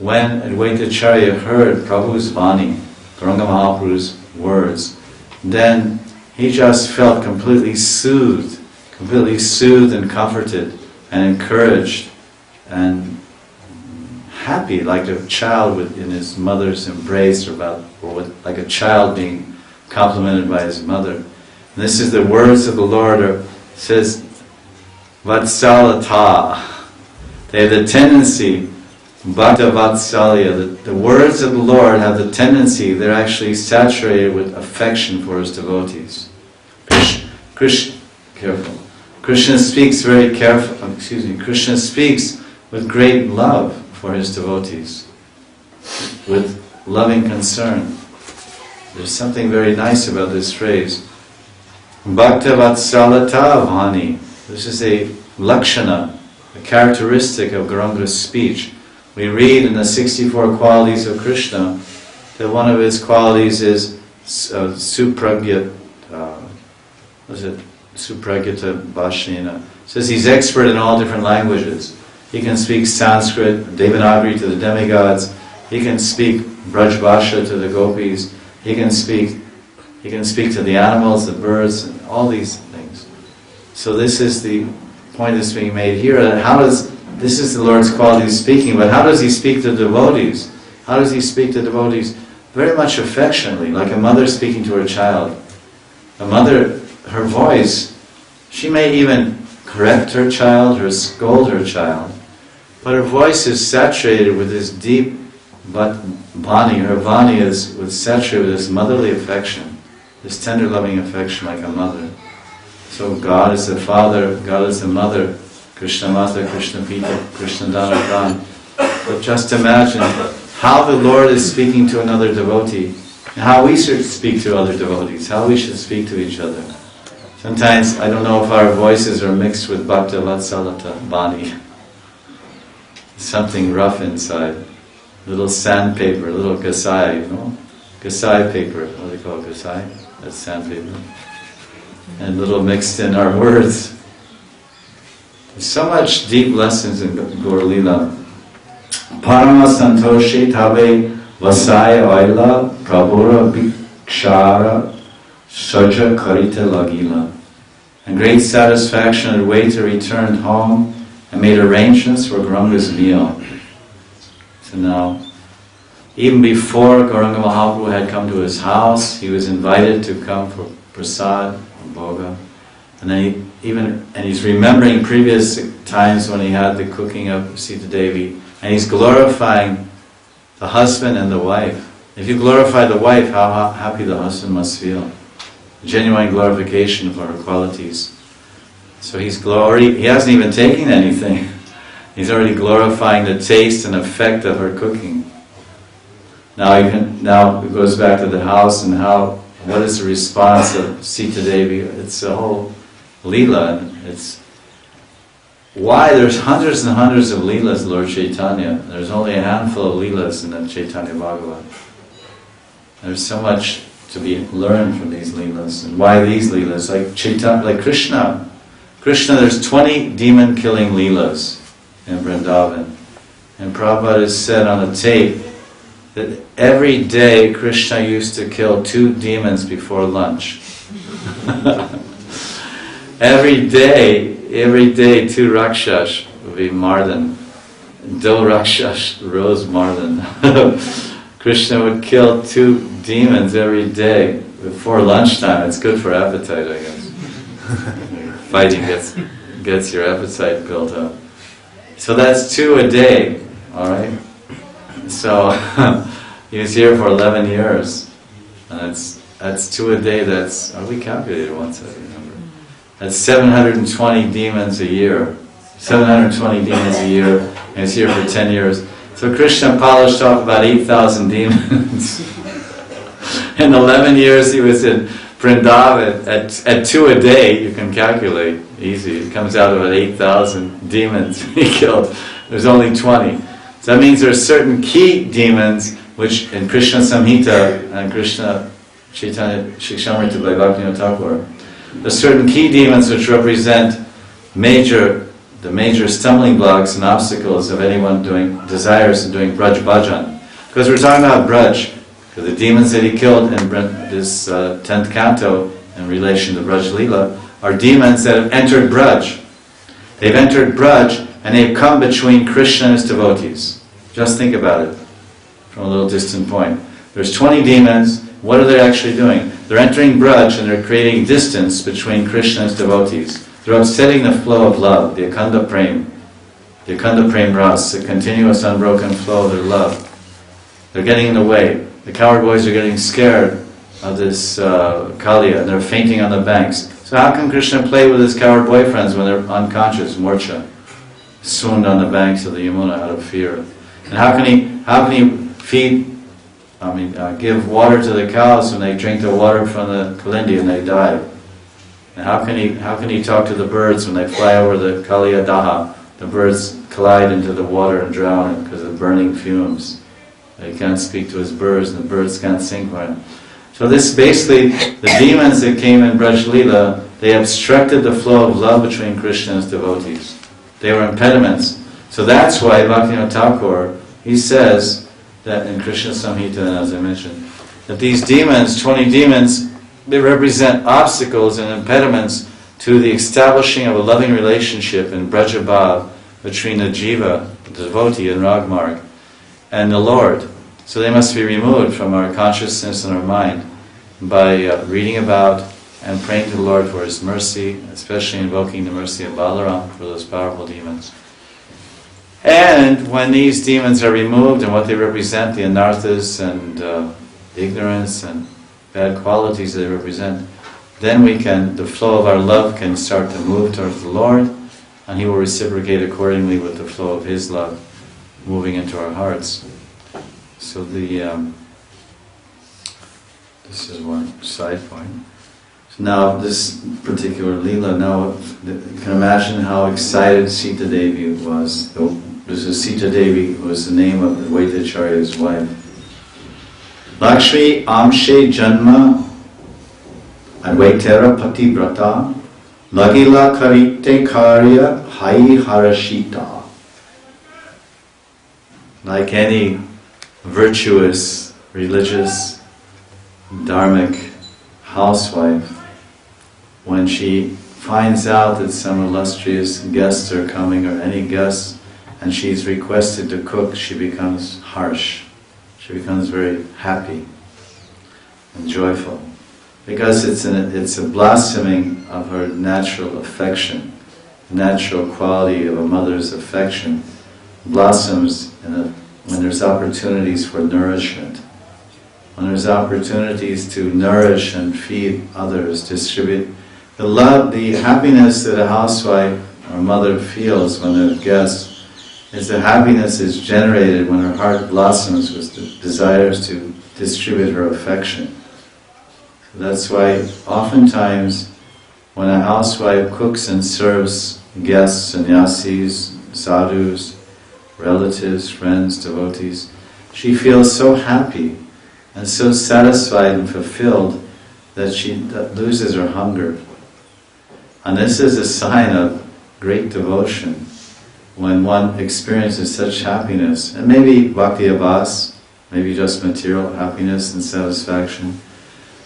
A: When Advaita Acharya heard Prabhu's Vani, Gauranga Mahaprabhu's words, then he just felt completely soothed, completely soothed and comforted and encouraged and happy, like a child in his mother's embrace, like a child being complimented by his mother. And this is the words of the Lord. It says, Vatsalata. They have the tendency, Bhakta Vatsalya, the words of the Lord have the tendency, they're actually saturated with affection for his devotees. Krishna speaks Krishna speaks with great love for his devotees, with loving concern. There's something very nice about this phrase. Bhakta Vatsalata Vani. This is a lakshana, a characteristic of Gauranga's speech. We read in the 64 qualities of Krishna that one of his qualities is supragyata bhashnena. It says he's expert in all different languages. He can speak Sanskrit, Devanagari to the demigods. He can speak Braj Bhasha to the gopis. He can speak to the animals, the birds, and all these things. So this is the point that's being made here. This is the Lord's quality of speaking, but how does he speak to devotees? How does he speak to devotees? Very much affectionately, like a mother speaking to her child. A mother, her voice, she may even correct her child or scold her child, but her voice is saturated with this deep vani. Her vani is saturated with this motherly affection, this tender loving affection like a mother. So God is the Father, God is the Mother, Krishna Mata, Krishna Pita, Krishna Dana Pran. But just imagine how the Lord is speaking to another devotee, and how we should speak to other devotees, how we should speak to each other. Sometimes, I don't know if our voices are mixed with Bhakta Vatsalata Bani. Something rough inside. Little sandpaper, little gasai, Gasai paper, what do they call it, gasai? That's sandpaper. And little mixed in our words. There's so much deep lessons in Gaur Leela. Parama Santoshi Tabe Vasaya Oila Prabhura Bhikshara Saja Karita Lagila. And great satisfaction and waiter returned home and made arrangements for Gauranga's meal. So now, even before Gauranga Mahaprabhu had come to his house, he was invited to come for prasad, or bhoga. And then he's remembering previous times when he had the cooking of Sita Devi, and he's glorifying the husband and the wife. If you glorify the wife, how happy the husband must feel. Genuine glorification of her qualities. So he hasn't even taken anything. He's already glorifying the taste and effect of her cooking. Now it goes back to the house and what is the response of Sita Devi? It's a whole Leela. It's why there's hundreds and hundreds of Leelas, Lord Chaitanya. There's only a handful of Leelas in the Caitanya Bhagavat. There's so much to be learned from these Leelas. And why these Leelas? Like Krishna. There's 20 demon-killing Leelas in Vrindavan. And Prabhupada has said on a tape that every day Krishna used to kill 2 demons before lunch. Every day 2 Rakshas would be Mardan. Do Rakshas rose Mardan. Krishna would kill 2 demons every day before lunchtime. It's good for appetite, I guess. Fighting gets your appetite built up. So that's 2 a day, alright? So he was here for 11 years. And that's 2 a day, we calculated once, I remember. That's 720 demons a year. 720 demons a year, and he's here for 10 years. So Krishna polished off about 8,000 demons. In 11 years he was in Vrindavan. At 2 a day, you can calculate, easy. It comes out about 8,000 demons he killed. There's only 20. So that means there are certain key demons, which in Krishna Samhita and Krishna Chaitanya Shikshamrita by Bhaktivinoda Thakur, there's certain key demons which represent the major stumbling blocks and obstacles of anyone desires of doing Braj Bhajan. Because we're talking about Braj, because the demons that he killed in this 10th canto in relation to Braj Leela are demons that have entered Braj. They've entered Braj and they've come between Krishna and his devotees. Just think about it from a little distant point. There's 20 demons. What are they actually doing? They're entering Braj and they're creating distance between Krishna and his devotees. They're upsetting the flow of love, the Akhanda Prem. The Akhanda Prem Ras, the continuous unbroken flow of their love. They're getting in the way. The coward boys are getting scared of this Kaliya and they're fainting on the banks. So how can Krishna play with his coward boyfriends when they're unconscious, morcha, swooned on the banks of the Yamuna out of fear? And how can he give water to the cows when they drink the water from the Kalindi and they die? And how can he talk to the birds when they fly over the Kaliya Daha? The birds collide into the water and drown because of burning fumes. He can't speak to his birds and the birds can't sing for him. So this basically, the demons that came in Braj Leela, they obstructed the flow of love between Krishna and his devotees. They were impediments. So that's why Bhaktivinoda Thakur, he says that in Krishna Samhita, as I mentioned, that these demons, 20 demons, they represent obstacles and impediments to the establishing of a loving relationship in Brajabhav between the jiva, the devotee in Ragmarg, and the Lord. So they must be removed from our consciousness and our mind by reading about and praying to the Lord for His mercy, especially invoking the mercy of Balaram for those powerful demons. And when these demons are removed and what they represent, the anarthas and ignorance and bad qualities they represent, then the flow of our love can start to move towards the Lord, and He will reciprocate accordingly with the flow of His love moving into our hearts. So this is one side point. So now this particular Leela, now you can imagine how excited Sita Devi was. This is Sita Devi, who was the name of the Vaidacharya's wife. Lakshmi Amshe Janma Advaitera Pativrata Lagila Karite Karya Hai Harashita. Like any virtuous, religious, dharmic housewife, when she finds out that some illustrious guests are coming, or any guests, and she's requested to cook, she becomes harsh. She becomes very happy and joyful, because it's a blossoming of her natural affection, the natural quality of a mother's affection blossoms when there's opportunities for nourishment, when there's opportunities to nourish and feed others, distribute. The love, the happiness that a housewife or mother feels when there's guests, is the happiness is generated when her heart blossoms with the desires to distribute her affection. So that's why oftentimes when a housewife cooks and serves guests, sannyasis, sadhus, relatives, friends, devotees, she feels so happy and so satisfied and fulfilled that she loses her hunger. And this is a sign of great devotion, when one experiences such happiness, and maybe bhakti abhas, maybe just material happiness and satisfaction,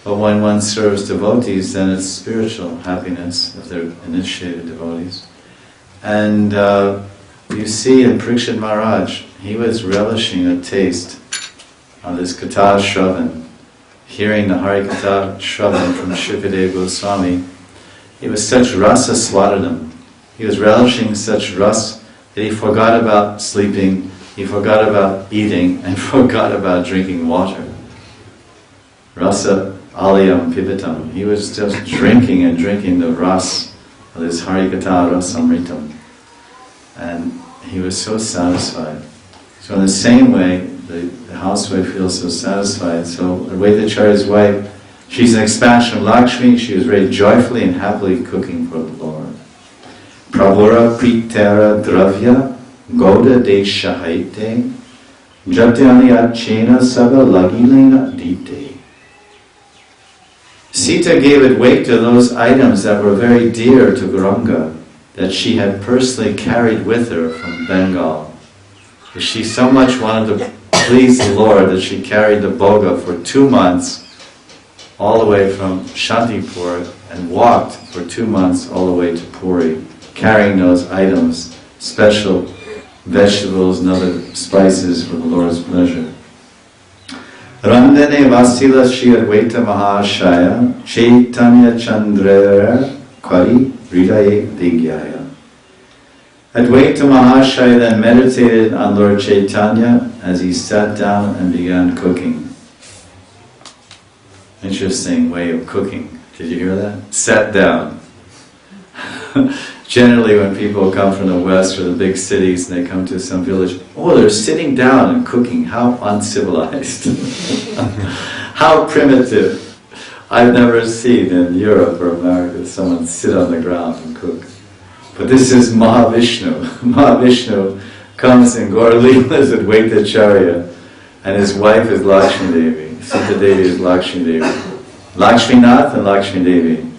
A: but when one serves devotees, then it's spiritual happiness, if they're initiated devotees. And you see in Parikshit Maharaj, he was relishing a taste of this Katha Shravan, hearing the Hari Katha Shravan from Shukadeva Goswami. It was such rasa swadhanam. He was relishing such ras that he forgot about sleeping, he forgot about eating, and forgot about drinking water. Rasa aliyam pipitam. He was just drinking and drinking the ras of this Harikatha Rasamritam. And he was so satisfied. So in the same way, the housewife feels so satisfied. So Vaidacharya's wife, she's an expansion of Lakshmi. She was very joyfully and happily cooking for the Lord. Prabhura Pritera Dravya Goda Deshahaite Jatyani Achena Saga Lagilena Dite. Sita gave it weight to those items that were very dear to Gauranga, that she had personally carried with her from Bengal. She so much wanted to please the Lord that she carried the boga for 2 months all the way from Shantipur and walked for 2 months all the way to Puri, carrying those items, special vegetables and other spices for the Lord's pleasure. Randane Vasila Shri Advaita Mahashaya Caitanya Chandra Kari Hridaye Digyaya. Advaita Mahashaya then meditated on Lord Caitanya as he sat down and began cooking. Interesting way of cooking. Did you hear that? Sat down. Generally when people come from the West or the big cities and they come to some village, oh, they're sitting down and cooking. How uncivilized. How primitive. I've never seen in Europe or America someone sit on the ground and cook. But this is Mahavishnu. Mahavishnu comes in Gaura Leelas at Vaitacharya, and his wife is Lakshmi Devi. Sita Devi is Lakshmi Devi. Lakshmi Nath and Lakshmi Devi.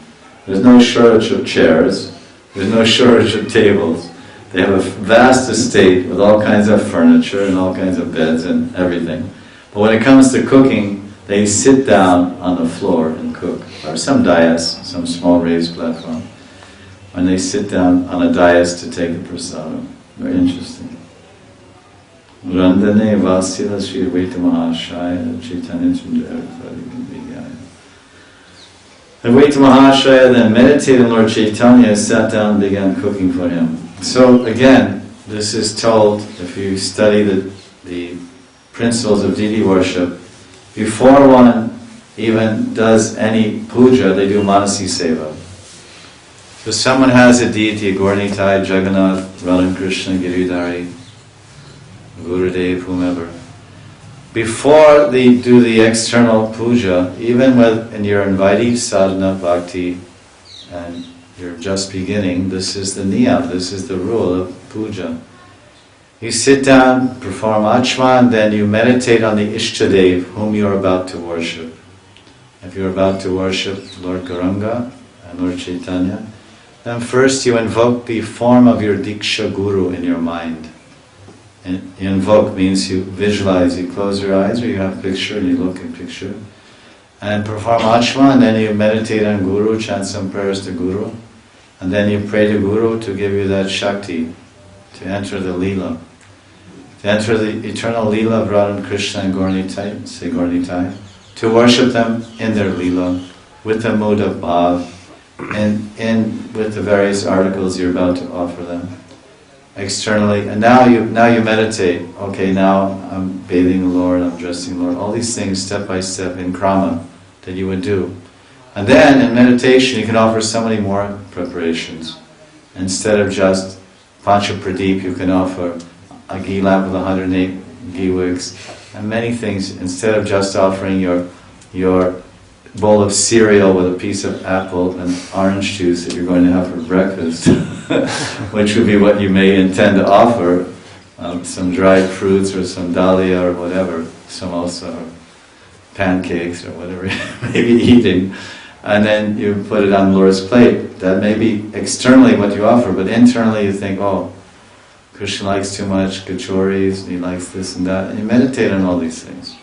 A: There's no shortage of chairs. There's no shortage of tables. They have a vast estate with all kinds of furniture and all kinds of beds and everything. But when it comes to cooking, they sit down on the floor and cook. Or some dais, some small raised platform. When they sit down on a dais to take the prasadam. Very interesting. Randane Vasila Shri Advaita Mahashaya Caitanya Chandra Kari Hridaya. Advaita Mahashaya then meditated on Lord Caitanya, sat down and began cooking for him. So again, this is told, if you study the principles of deity worship, before one even does any puja, they do Manasi Seva. So someone has a deity, Gauranitai, Jagannath, Radha Krishna, Giridhari, Gurudev, whomever. Before they do the external puja, even when you're inviting sadhana, bhakti, and you're just beginning, this is the niyam, this is the rule of puja. You sit down, perform achman, then you meditate on the Ishtadev, whom you're about to worship. If you're about to worship Lord Gauranga and Lord Caitanya, then first you invoke the form of your Diksha Guru in your mind. And invoke means you visualize, you close your eyes or you have a picture and you look at picture. And perform achma, and then you meditate on Guru, chant some prayers to Guru. And then you pray to Guru to give you that Shakti, to enter the Leela. To enter the eternal Leela of Radha and Krishna and Gauranitai, say Gauranitai. To worship them in their Leela, with the mood of bhav, and with the various articles you're about to offer them. Externally, and now you meditate. Okay, now I'm bathing the Lord, I'm dressing the Lord. All these things, step by step, in krama, that you would do. And then in meditation, you can offer so many more preparations. Instead of just pancha pradeep, you can offer a ghee lamp with 108 ghee wicks, and many things. Instead of just offering your bowl of cereal with a piece of apple and orange juice that you're going to have for breakfast, which would be what you may intend to offer, some dried fruits or some dahlia or whatever, samosa or pancakes or whatever you may be eating, and then you put it on the Lord's plate. That may be externally what you offer, but internally you think, oh, Krishna likes too much kachoris, and he likes this and that, and you meditate on all these things.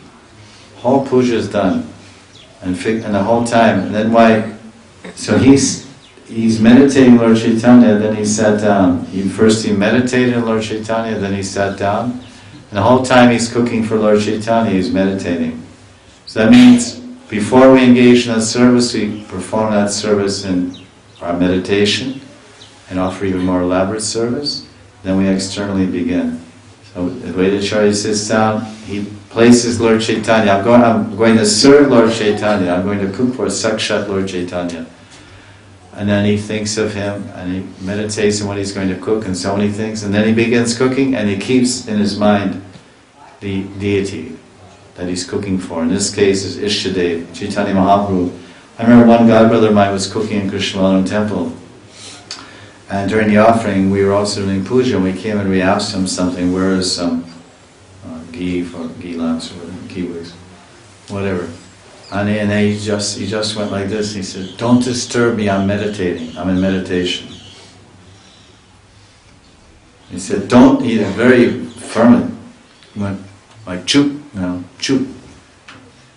A: Whole puja is done. And the whole time, and then why? So he's meditating Lord Caitanya, then he sat down. He meditated on Lord Caitanya, then he sat down. And the whole time he's cooking for Lord Caitanya, he's meditating. So that means before we engage in that service, we perform that service in our meditation and offer even more elaborate service. Then we externally begin. So the Vaidacharya sits down, he places Lord Caitanya. I'm going to serve Lord Caitanya. I'm going to cook for Sakshat Lord Caitanya. And then he thinks of him and he meditates on what he's going to cook and so many things. And then he begins cooking and he keeps in his mind the deity that he's cooking for. In this case is Ishtadev, Chaitanya Mahaprabhu. I remember one godbrother of mine was cooking in Krishnavallam temple. And during the offering we were also doing puja, and we came and we asked him something, where is some ghee for ghee lamps or whatever, ghee wicks, whatever. And he just went like this. He said, "Don't disturb me, I'm meditating. I'm in meditation." He said, "Don't," he was very firm. He went like, "Choop, choop.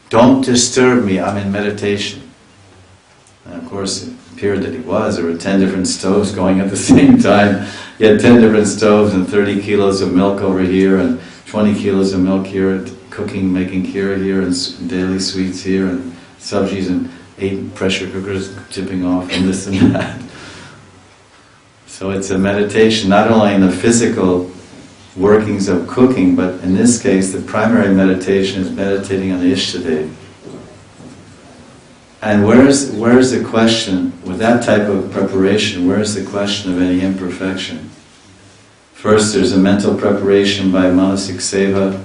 A: Don't disturb me, I'm in meditation." And of course it appeared that he was. There were 10 different stoves going at the same time. He had 10 different stoves and 30 kilos of milk over here and 20 kilos of milk here, cooking, making kheer here, and daily sweets here, and sabjis, and 8 pressure cookers tipping off, and this and that. So it's a meditation, not only in the physical workings of cooking, but in this case, the primary meditation is meditating on the Ishtadev. And where's the question, with that type of preparation, where's the question of any imperfection? First, there's a mental preparation by manasik seva,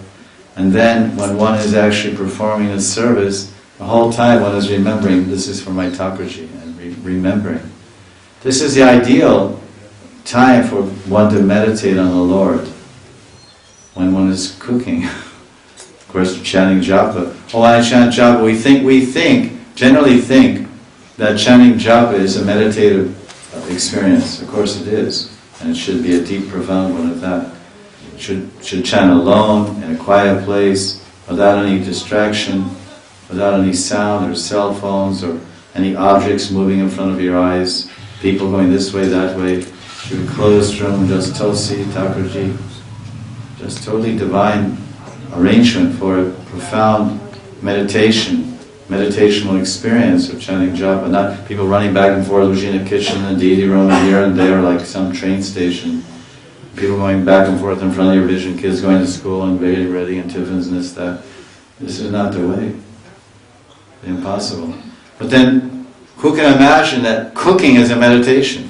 A: and then when one is actually performing a service, the whole time one is remembering, this is for my Thakurji, and remembering. This is the ideal time for one to meditate on the Lord, when one is cooking. Of course, chanting japa. Oh, I chant japa. We generally think that chanting japa is a meditative experience. Of course it is. And it should be a deep, profound one at that. Should chant alone, in a quiet place, without any distraction, without any sound or cell phones or any objects moving in front of your eyes, people going this way, that way. Should be closed room, just Tulsi, Thakurji. Just totally divine arrangement for a profound meditational experience of chanting japa. Not people running back and forth between a kitchen and a deity room here and there like some train station. People going back and forth in front of your vision, kids going to school and getting ready and tiffins and this, that. This is not the way. Impossible. But then, who can imagine that cooking is a meditation?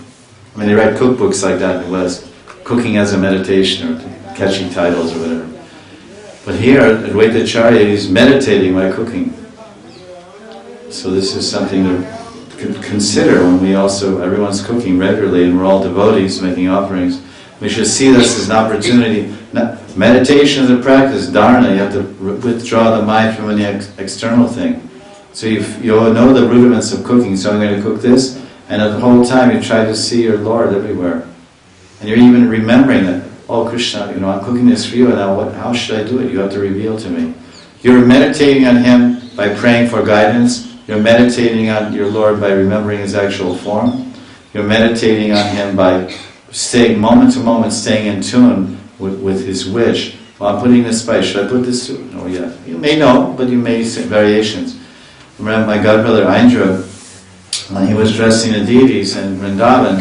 A: I mean, they write cookbooks like that in the West. Cooking as a meditation, or catchy titles or whatever. But here, Advaitacharya is meditating while cooking. So this is something to consider when everyone's cooking regularly and we're all devotees making offerings. We should see this as an opportunity. Meditation is a practice, dharana. You have to withdraw the mind from any external thing. So you know the rudiments of cooking, so I'm going to cook this, and the whole time you try to see your Lord everywhere. And you're even remembering that, oh Krishna, I'm cooking this for you, and now how should I do it? You have to reveal to me. You're meditating on Him by praying for guidance. You're meditating on your Lord by remembering His actual form. You're meditating on Him by staying moment to moment, staying in tune with His wish. Well, I'm putting this spice. Should I put this too? Oh yeah. You may know, but you may see variations. Remember my godbrother Indra, when he was dressing the deities in Vrindavan,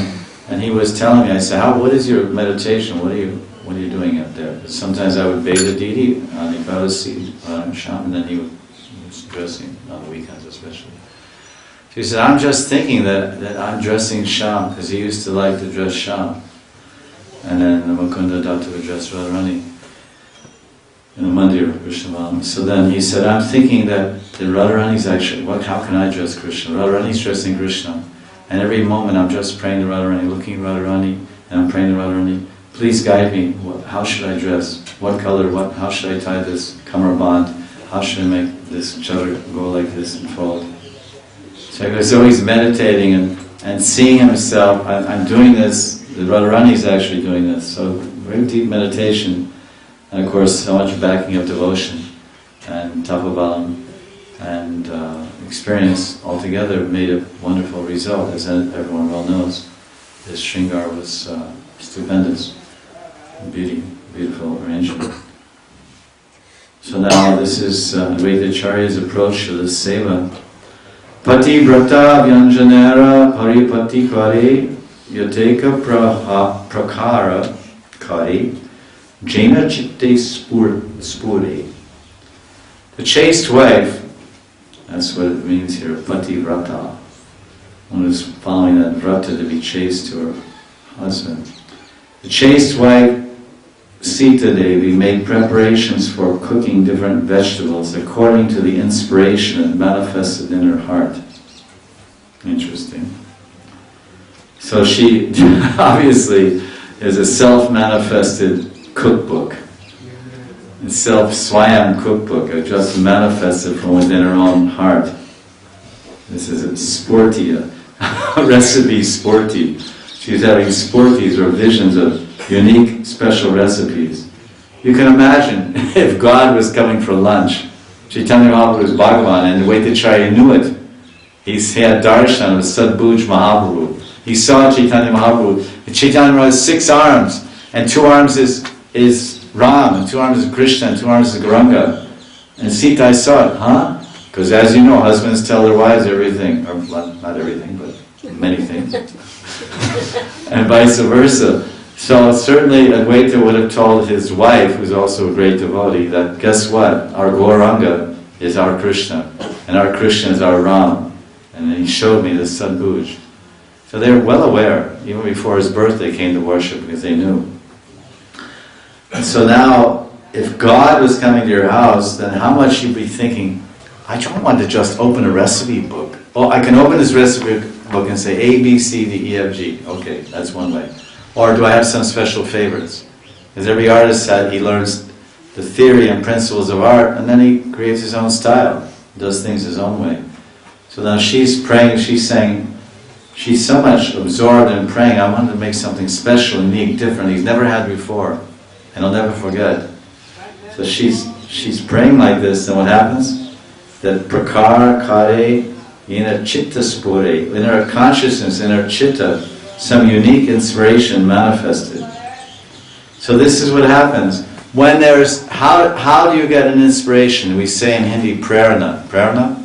A: and he was telling me, I said, what is your meditation? What are you doing out there? Sometimes I would bathe the deity on the Sham, and then he was dressing on the weekends especially. So he said, I'm just thinking that I'm dressing Sham, because he used to like to dress Sham. And then Mukunda Datta would dress Radharani in the Mandir of Vishnuvam. So then he said, I'm thinking that the Radharani's actually, how can I dress Krishna? Radharani's dressing Krishna. And every moment I'm just praying to Radharani, looking at Radharani, and I'm praying to Radharani, please guide me, how should I dress? What color, how should I tie this kamar band? How should I make this chadar go like this and fold? So he was always meditating and seeing himself, I'm doing this, the Radharani is actually doing this. So very deep meditation, and of course so much backing of devotion and tapobalam and experience altogether made a wonderful result, as everyone well knows. This Shringar was stupendous, beautiful arrangement. So now this is Advaitacharya's approach to this seva. Pati brata vyanjanera paripati kari yateka prakara kari jena chitte spuri. The chaste wife, that's what it means here, pati vrata. One who's following that vrata to be chaste to her husband. The chaste wife, Sita Devi, made preparations for cooking different vegetables according to the inspiration that manifested in her heart. Interesting. So she obviously is a self-manifested cookbook. A self-swayam cookbook, just manifested from within her own heart. This is a sporty, a recipe sporty. She's having sporties or visions of unique, special recipes. You can imagine if God was coming for lunch, Caitanya Bhagavat was Bhagavan, and Advaitacharya knew it. He had darshan of Sadbhuj Mahaprabhu. He saw Caitanya Mahaprabhu. And Chaitanya Mahaprabhu has 6 arms, and 2 arms is Ram, and 2 arms is Krishna, and 2 arms is Gauranga. And Sita, I saw it, huh? Because as you know, husbands tell their wives everything, or well, not everything, but many things. And vice versa. So certainly Advaita would have told his wife, who's also a great devotee, that guess what? Our Gauranga is our Krishna, and our Krishna is our Ram. And then he showed me this Sadbhuj. So they're well aware, even before his birth they came to worship because they knew. And so now, if God was coming to your house, then how much you'd be thinking, I don't want to just open a recipe book. Oh, I can open this recipe book and say A, B, C, D, E, F, G. Okay, that's one way. Or do I have some special favorites? Because every artist he learns the theory and principles of art, and then he creates his own style, does things his own way. So now she's praying, she's saying, she's so much absorbed in praying, I want to make something special, unique, different, he's never had before, and I'll never forget. So she's praying like this, and what happens? That prakar kare in chitta spure, in her consciousness, in her chitta, some unique inspiration manifested. So this is what happens. When there's, how do you get an inspiration? We say in Hindi, prerna. Prerna?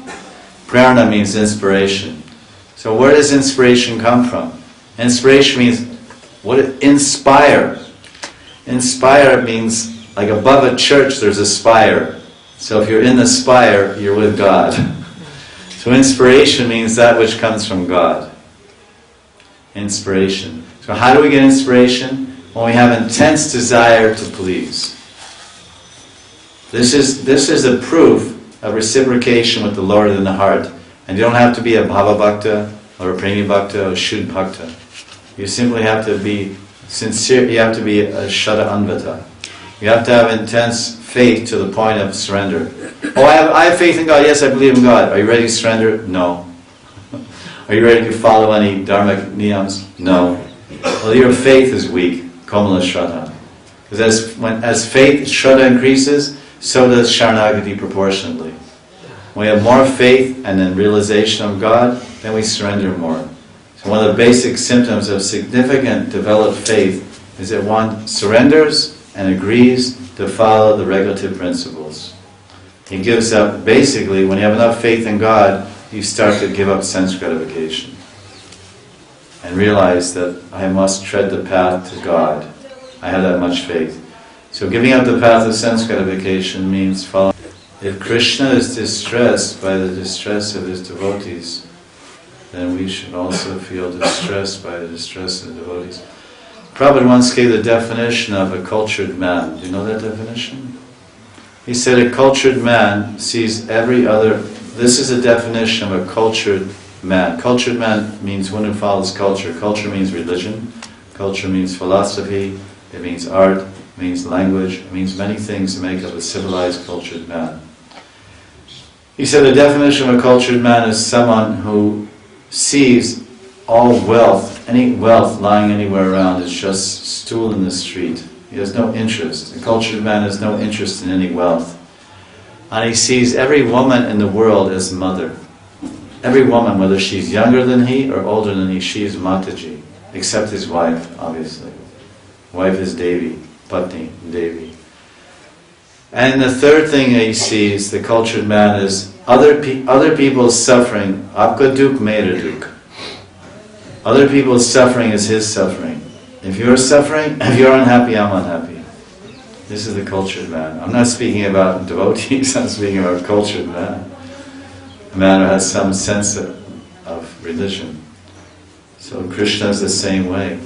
A: Prerna means inspiration. So where does inspiration come from? Inspiration means, inspire. Inspire means, like above a church there's a spire. So if you're in the spire, you're with God. So inspiration means that which comes from God. Inspiration. So how do we get inspiration? When we have intense desire to please. This is a proof of reciprocation with the Lord in the heart. And you don't have to be a Bhava Bhakta or a Premi Bhakta or a Shuddha Bhakta. You simply have to be sincere, you have to be a Shada Anvata. You have to have intense faith to the point of surrender. Oh, I have faith in God. Yes, I believe in God. Are you ready to surrender? No. Are you ready to follow any dharmic niyams? No. Well, your faith is weak. Kamala Shraddha. Because as faith, Shraddha increases, so does Sharanagati proportionately. When we have more faith and then realization of God, then we surrender more. So one of the basic symptoms of significant developed faith is that one surrenders and agrees to follow the regulative principles. He gives up, basically, when you have enough faith in God, you start to give up sense gratification. And realize that I must tread the path to God. I have that much faith. So giving up the path of sense gratification means following. If Krishna is distressed by the distress of his devotees, then we should also feel distressed by the distress of the devotees. Prabhupada once gave the definition of a cultured man. Do you know that definition? He said a cultured man sees every other... This is a definition of a cultured man. Cultured man means one who follows culture. Culture means religion. Culture means philosophy. It means art. It means language. It means many things to make up a civilized, cultured man. He said the definition of a cultured man is someone who sees all wealth, any wealth lying anywhere around is just stool in the street. He has no interest. A cultured man has no interest in any wealth. And he sees every woman in the world as mother. Every woman, whether she's younger than he or older than he, she is Mataji. Except his wife, obviously. Wife is Devi, Patni, Devi. And the third thing he sees, the cultured man, is other people's suffering. Aapka dukh mera dukh. Other people's suffering is his suffering. If you're suffering, if you're unhappy, I'm unhappy. This is the cultured man. I'm not speaking about devotees, I'm speaking about a cultured man. A man who has some sense of religion. So Krishna is the same way.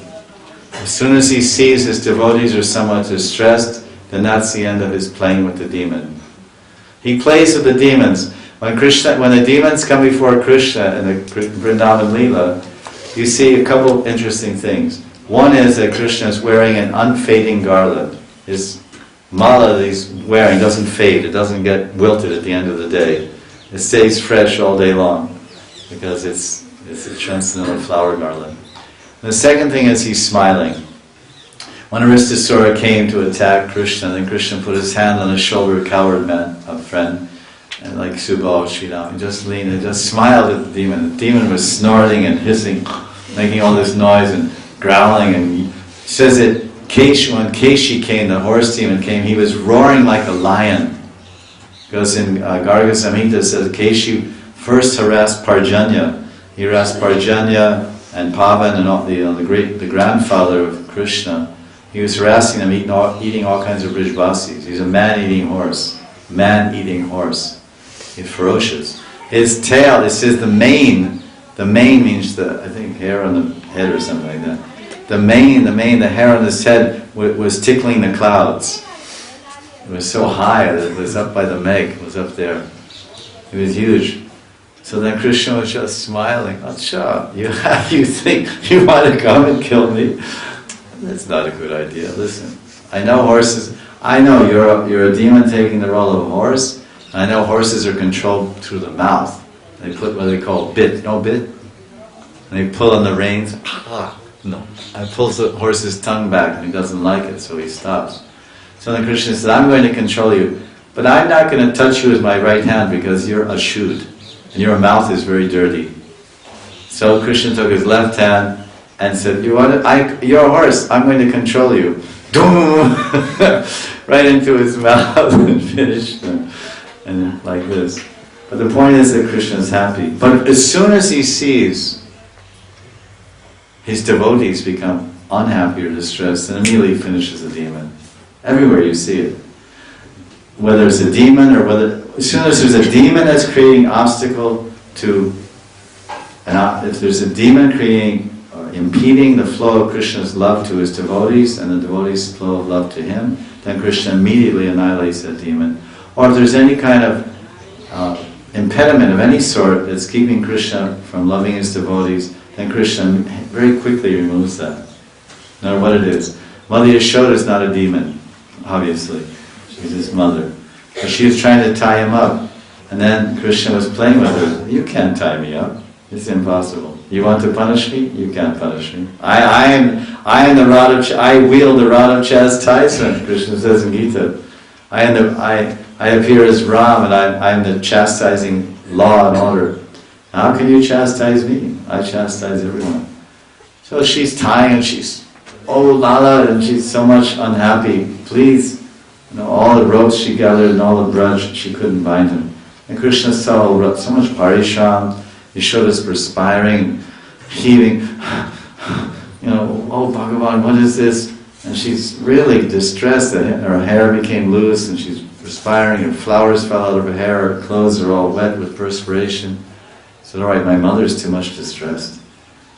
A: As soon as he sees his devotees are somewhat distressed, then that's the end of his playing with the demon. He plays with the demons. When the demons come before Krishna in the Vrindavan Leela, you see a couple interesting things. One is that Krishna is wearing an unfading garland. His mala that he's wearing doesn't fade, it doesn't get wilted at the end of the day. It stays fresh all day long because it's a transcendental flower garland. And the second thing is he's smiling. When Aristasura came to attack Krishna, then Krishna put his hand on his shoulder, a coward man, a friend, And like Subal Sriram, he just leaned and just smiled at the demon. The demon was snorting and hissing, making all this noise and growling. And he says that when Keshi came, the horse demon came, he was roaring like a lion. Because in Garga Samhita it says Keshi first harassed Parjanya. He harassed Parjanya and Pavan and all the grandfather of Krishna. He was harassing them, eating all kinds of Brijvasis. He's a man-eating horse. Man-eating horse. He's ferocious. His tail, it says the mane means I think hair on the head or something like that. The hair on his head was tickling the clouds. It was so high that it was up by the Meg, it was up there. It was huge. So then Krishna was just smiling. Acha, you think you want to come and kill me? That's not a good idea. Listen, I know horses. I know you're a demon taking the role of a horse. I know horses are controlled through the mouth. They put what they call bit. No bit? And they pull on the reins. No. I pulls the horse's tongue back and he doesn't like it, so he stops. So then Krishna said, I'm going to control you, but I'm not going to touch you with my right hand because you're ashud, and your mouth is very dirty. So Krishna took his left hand and said, you're a horse, I'm going to control you. Boom! Right into his mouth and finished him. And like this. But the point is that Krishna is happy. But as soon as he sees his devotees become unhappy or distressed, then immediately finishes the demon. Everywhere you see it. Whether it's a demon or as soon as there's a demon that's creating obstacle to, if there's a demon creating or impeding the flow of Krishna's love to his devotees and the devotees' flow of love to him, then Krishna immediately annihilates that demon. Or if there's any kind of impediment of any sort that's keeping Krishna from loving his devotees, then Krishna very quickly removes that. No matter what it is. Mother Yashoda is not a demon, obviously. She's his mother. But she was trying to tie him up. And then Krishna was playing with her. You can't tie me up. It's impossible. You want to punish me? You can't punish me. I wield the rod of chastisement, Krishna says in Gita. I appear as Ram and I'm the chastising law and order. How can you chastise me? I chastise everyone. So she's tying and she's, Lala, and she's so much unhappy. Please, all the ropes she gathered and all the braj, she couldn't bind him. And Krishna saw so much parishram. Yashoda's perspiring, heaving. Oh Bhagavan, what is this? And she's really distressed that her hair became loose and she's perspiring and flowers fell out of her hair, her clothes are all wet with perspiration. She said, all right, my mother's too much distressed.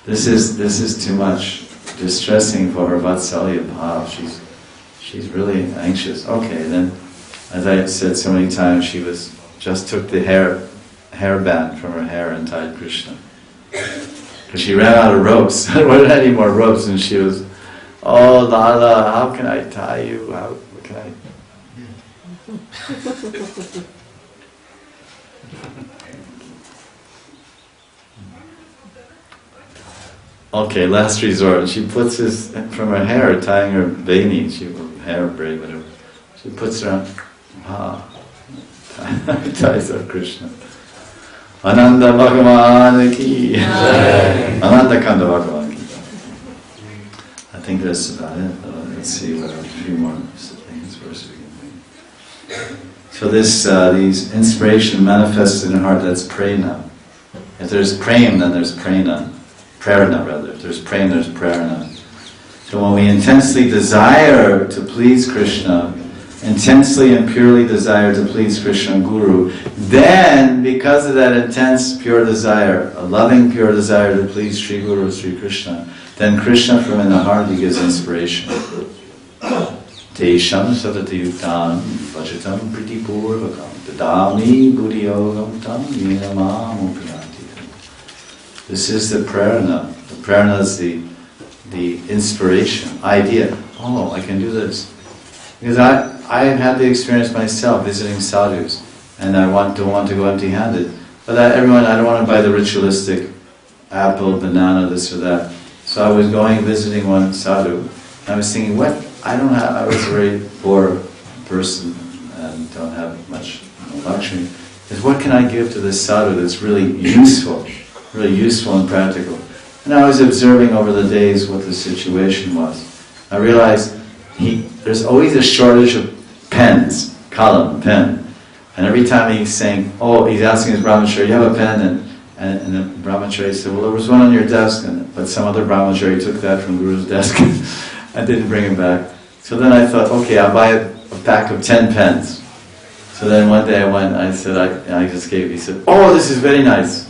A: This is too much distressing for her Vatsalya Bhav. She's really anxious. Okay, then, as I said so many times, she just took the hairband from her hair and tied Krishna. Because she ran out of ropes. There weren't any more ropes, and she was, oh Lala, how can I tie you? How can I? Okay, last resort. She puts his, from her hair, tying her beni, hair braid, whatever. She puts her on, ties up Krishna. Ananda Bhagavan ki. Ananda Kanda Bhagavan ki. I think that's about it. Let's see what a few more things verses we can read. So these inspiration manifested in the heart, that's prana. If there's prem, then there's prana. Prarana rather. If there's prem, there's prarana. So when we intensely desire to please Krishna, intensely and purely desire to please Krishna Guru, then because of that intense pure desire, a loving pure desire to please Sri Guru, Sri Krishna, then Krishna from in the heart, he gives inspiration. Tesham satatayuktam vachitam pritipurvakam dadami buddhiyogam tam yenamam upiyanti. This is the prarana. The prarana is the inspiration, idea. Oh, I can do this. Because I have had the experience myself visiting sadhus, and I don't want to go empty-handed. But I don't want to buy the ritualistic apple, banana, this or that. So I was visiting one sadhu, and I was thinking, I was a very poor person and don't have much luxury. is what can I give to this sadhu that's really useful and practical. And I was observing over the days what the situation was. I realized there's always a shortage of pens, kalam, pen. And every time he's saying, he's asking his brahmachari, you have a pen? And the brahmachari said, well, there was one on your desk, but some other brahmachari took that from Guru's desk and didn't bring it back. So then I thought, okay, I'll buy a pack of 10 pens. So then one day I went, I said, I just gave, he said, this is very nice.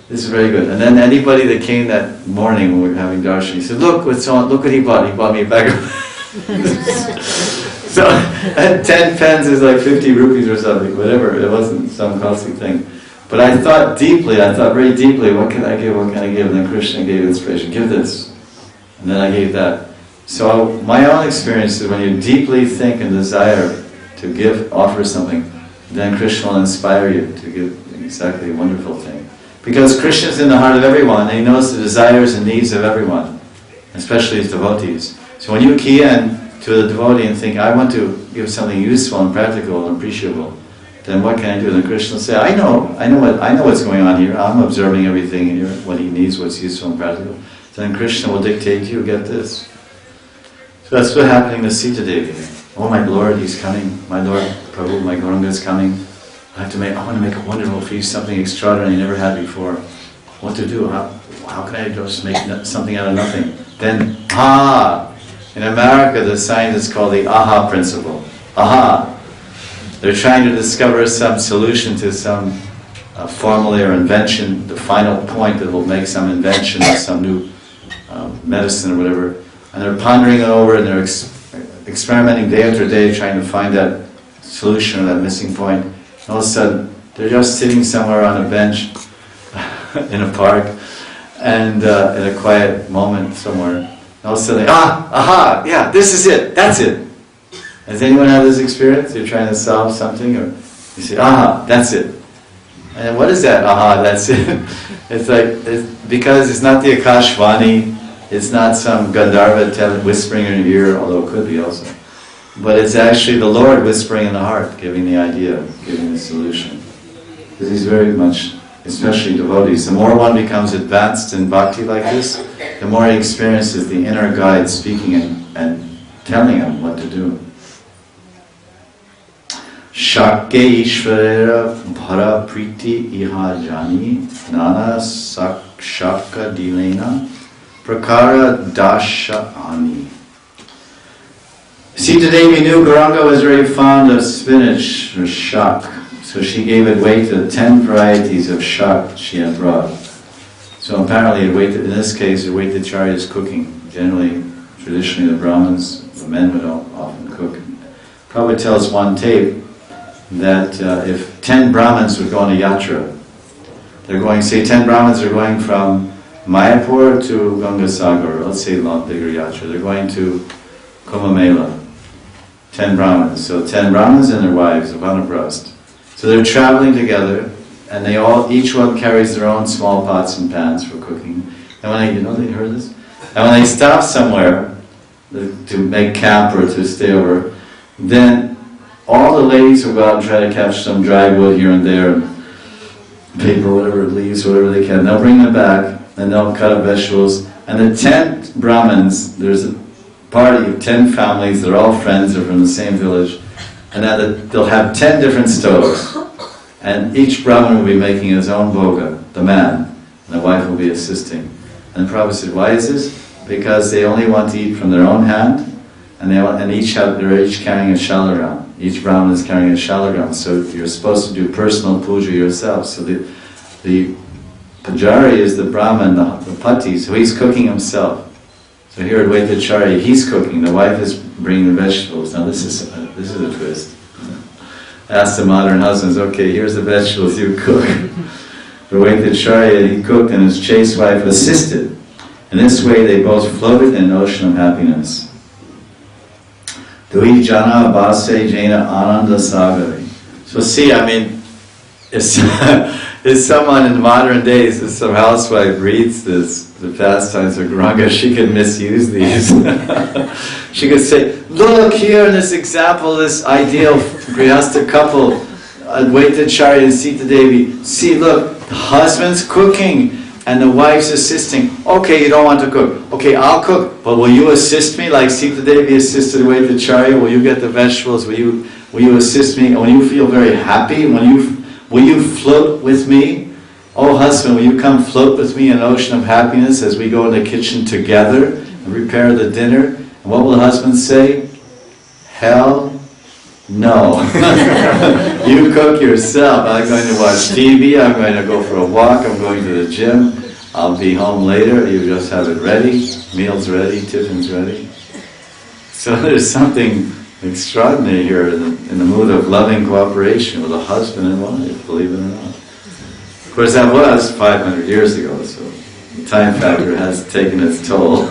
A: This is very good. And then anybody that came that morning when we were having darshan, he said, look what he bought. He bought me a bag of So, 10 pens is like 50 rupees or something, whatever. It wasn't some costly thing. But I thought very deeply, what can I give? And then Krishna gave inspiration, give this. And then I gave that. So my own experience is when you deeply think and desire to offer something, then Krishna will inspire you to give exactly a wonderful thing. Because Krishna is in the heart of everyone, and He knows the desires and needs of everyone, especially His devotees. So when you key in to the devotee and think, I want to give something useful and practical and appreciable, then what can I do? Then Krishna will say, I know what's going on here. I'm observing everything here, what he needs, what's useful and practical. So then Krishna will dictate to you, get this. So that's what's happening to Sita Devi. Oh my Lord, he's coming. My Lord, Prabhu, my Gauranga is coming. I want to make a wonderful feast, something extraordinary I never had before. What to do? How can I just make something out of nothing? Then, in America, the scientists call the aha principle. Aha! They're trying to discover some solution to some formula or invention, the final point that will make some invention or some new medicine or whatever. And they're pondering it over and they're experimenting day after day trying to find that solution or that missing point. And all of a sudden, they're just sitting somewhere on a bench in a park and in a quiet moment somewhere. And all of a sudden, aha, yeah, this is it, that's it. Has anyone had this experience? You're trying to solve something, or you say, that's it. And what is that? That's it. Because it's not the Akashvani, it's not some Gandharva whispering in your ear, although it could be also. But it's actually the Lord whispering in the heart, giving the idea, giving the solution. Because He's very much, especially devotees, the more one becomes advanced in bhakti like this, the more he experiences the inner guide speaking and telling him what to do. Shakke Ishvara Bhara Priti Iha Jani Nana Shakka Dilena Prakara Dasha Ani. Sita Devi knew Gauranga was very fond of spinach or shak, so she gave it weight to 10 varieties of shak she had brought. So apparently in this case, it weighted Acharya's cooking. Generally, traditionally the Brahmins, the men would often cook. Prabhupada tells one tape that if 10 Brahmins would go on a yatra, they're going, say 10 Brahmins are going from Mayapur to Gangasagar, let's say a lot bigger yatra, they're going to Kumbh Mela, 10 Brahmins, so 10 Brahmins and their wives of Vanaprast. So they're traveling together, and each one carries their own small pots and pans for cooking. And when they heard this? And when they stop somewhere to make camp or to stay over, then all the ladies will go out and try to catch some dry wood here and there, paper, whatever, leaves, whatever they can. They'll bring them back, and they'll cut up vegetables. And the 10 Brahmins, there's a party of 10 families, they're all friends, they're from the same village, and they'll have 10 different stoves. And each Brahmin will be making his own bhoga, the man, and the wife will be assisting. And the Prabhupada said, why is this? Because they only want to eat from their own hand, and they're each carrying a shalagram. Each Brahmin is carrying a shalagram, so you're supposed to do personal puja yourself. So the Pujari is the Brahmin, the Pati, so he's cooking himself. So here at Vaitacharya, he's cooking, the wife is bringing the vegetables. Now this is a twist. Ask the modern husbands, okay, here's the vegetables, you cook. For Vaitacharya, he cooked and his chaste wife assisted. In this way, they both floated in an ocean of happiness. Dui jana base jena ananda sagari. So see, if someone in modern days, if some housewife reads the pastimes of Gauranga, she could misuse these. She could say, look here in this example, this ideal grihastha couple, Advaita Acharya and Sita Devi, see, look, the husband's cooking and the wife's assisting. Okay, you don't want to cook. Okay, I'll cook, but will you assist me like Sita Devi assisted Advaita Acharya? Will you get the vegetables? Will you assist me? And will you feel very happy? Will you float with me? Oh husband, will you come float with me in an ocean of happiness as we go in the kitchen together and prepare the dinner? And what will the husband say? Hell no. You cook yourself. I'm going to watch TV, I'm going to go for a walk, I'm going to the gym, I'll be home later, you just have it ready, meal's ready, tiffin's ready. So there's something extraordinary here in the mood of loving cooperation with a husband and wife, believe it or not. Of course that was 500 years ago, so the time factor has taken its toll.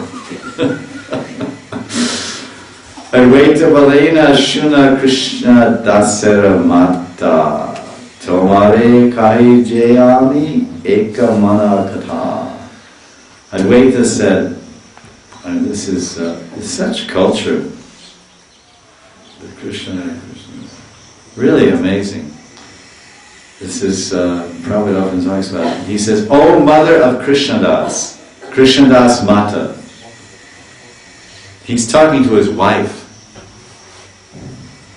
A: Advaita Valena Shuna Krishna Dasara Mata Tomare Kai Jayami Eka Mana Katha. Advaita said, and this is such culture, the Krishna, really amazing. This is, Prabhupada often talks about it. He says, "O mother of Krishnadas, Krishnadas Mata." He's talking to his wife.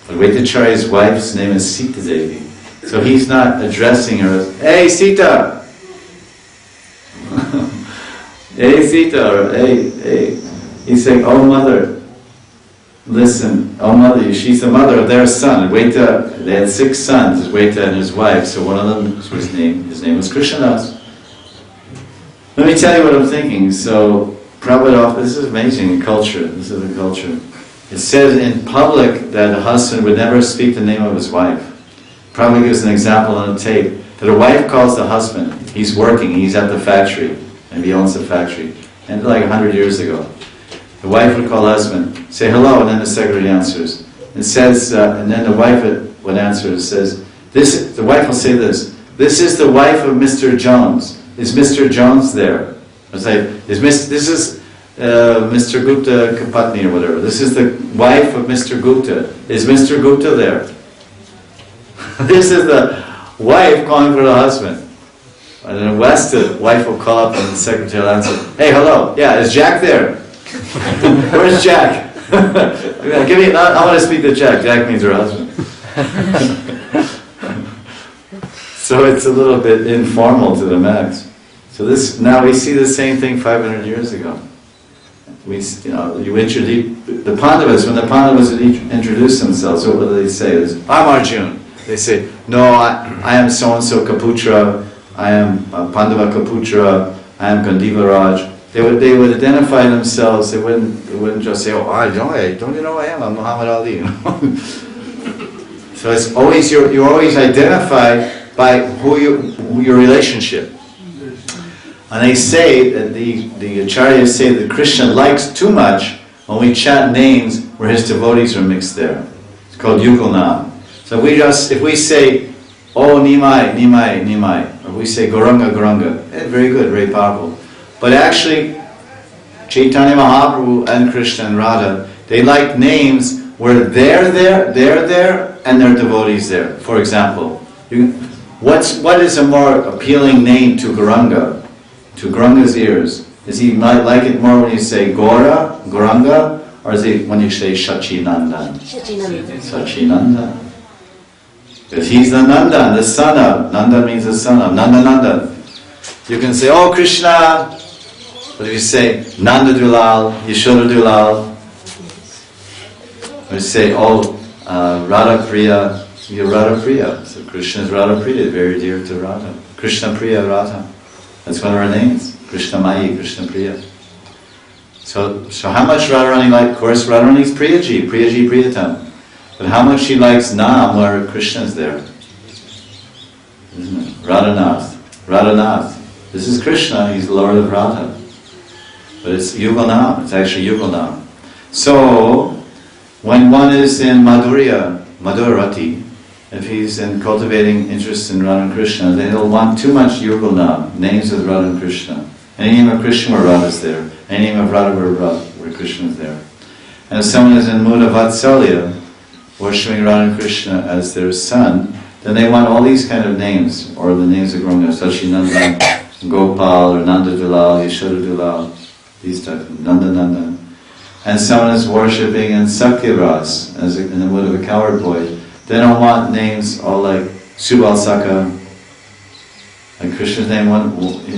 A: Advaita Acharya's wife's name is Sita Devi. So he's not addressing her as, "Hey Sita!" "Hey Sita," or hey. He's saying, "Oh mother, listen, oh mother," she's the mother of their son. Advaita, they had 6 sons, Advaita and his wife, so one of them was his name was Krishnadas. Let me tell you what I'm thinking. So Prabhupada, this is amazing culture, this is a culture. It says in public that a husband would never speak the name of his wife. Prabhupada gives an example on a tape, that a wife calls the husband, he's working, he's at the factory, and he owns the factory. And like 100 years ago, the wife would call the husband, say hello, and then the secretary answers. It says, and then the wife would answer, it says, the wife will say this, "This is the wife of Mr. Jones. Is Mr. Jones there?" I say, this is Mr. Gupta Kapatni or whatever. This is the wife of Mr. Gupta. Is Mr. Gupta there? This is the wife calling for the husband. And in the West, the wife will call up and the secretary will answer, "Hey, hello, yeah, is Jack there?" "Where's Jack?" I want to speak to Jack. Jack means her husband. So it's a little bit informal to the max. So now we see the same thing 500 years ago. You introduce the Pandavas. When the Pandavas would introduce themselves, what would they say? "I'm Arjuna." They say, "No, I am so and so Kaputra. I am Pandava Kaputra. I am Gandivaraj." They would identify themselves. They wouldn't just say, "Oh, don't you know who I am? I'm Muhammad Ali." So it's always you're always identified by your relationship. And they say that the acharyas say that Krishna likes too much when we chant names where his devotees are mixed there. It's called Yugalnam. So if we say, "Oh Nimai, Nimai, Nimai," or we say Gauranga, Gauranga, very good, very powerful. But actually, Caitanya Mahaprabhu and Krishna and Radha, they like names where they're there, and their devotees there. For example, what is a more appealing name to Gauranga? To Gauranga's ears? Is he might like it more when you say Gauranga, or is it when you say Shachinandan? Shachinandan. Because he's the Nandan, the son of. Nandan means the son of. Nandanandan. You can say, "Oh Krishna," but if you say Nanda Dulal, Yashoda Dulal, or you say, "Oh Radha Priya," you're Radha Priya. So Krishna is Radha Priya, very dear to Radha. Krishna Priya Radha. That's one of her names. Krishna Mayi, Krishna Priya. So how much Radharani likes? Of course, Radharani's Priyaji Priyatam. But how much she likes Nam where Krishna's there? Isn't it? Radhanath. This is Krishna, he's the Lord of Radha. But it's Yugalnam, it's actually Yugalnam. So, when one is in Madhurati, if he's in cultivating interest in Radha and Krishna, then he'll want too much Yugalnam, names of Radha and Krishna. Any name of Krishna where Radha is there. Any name of Radha where Krishna is there. And if someone is in mood of Vatsalya, worshipping Radha and Krishna as their son, then they want all these kind of names, or the names of growing up, Sachinandan, Gopal, or Nanda Dulal, Yashoda Dulal, these types of Nanda Nanda. And someone is worshipping in Sakya-ras, as in the mood of a coward boy. They don't want names all like Subal Saka. Like Krishna's name,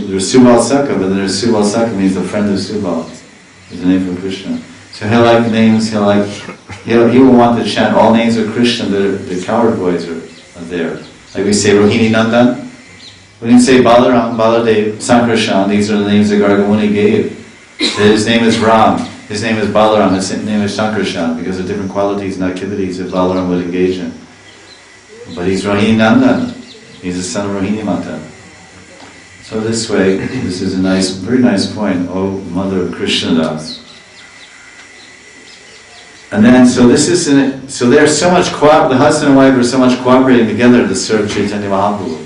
A: there's Subal Saka, but then there's Subal Saka means the friend of Subal. It's a name from Krishna. So he'll like names, he will want to chant all names of Krishna, the coward boys are there. Like we say Rohini Nandan. We didn't say Balaram, Baladev, Sankarshan, these are the names that Gargamuni gave. His name is Ram, his name is Balaram, his name is Sankarshan, because of different qualities and activities that Balaram would engage in. But he's Rohini Nandan, he's the son of Rohini Mata. So this way, this is a nice, very nice point, O Mother of Krishnadas. And then, so they're so much, the husband and wife are so much cooperating together to serve Caitanya Mahaprabhu.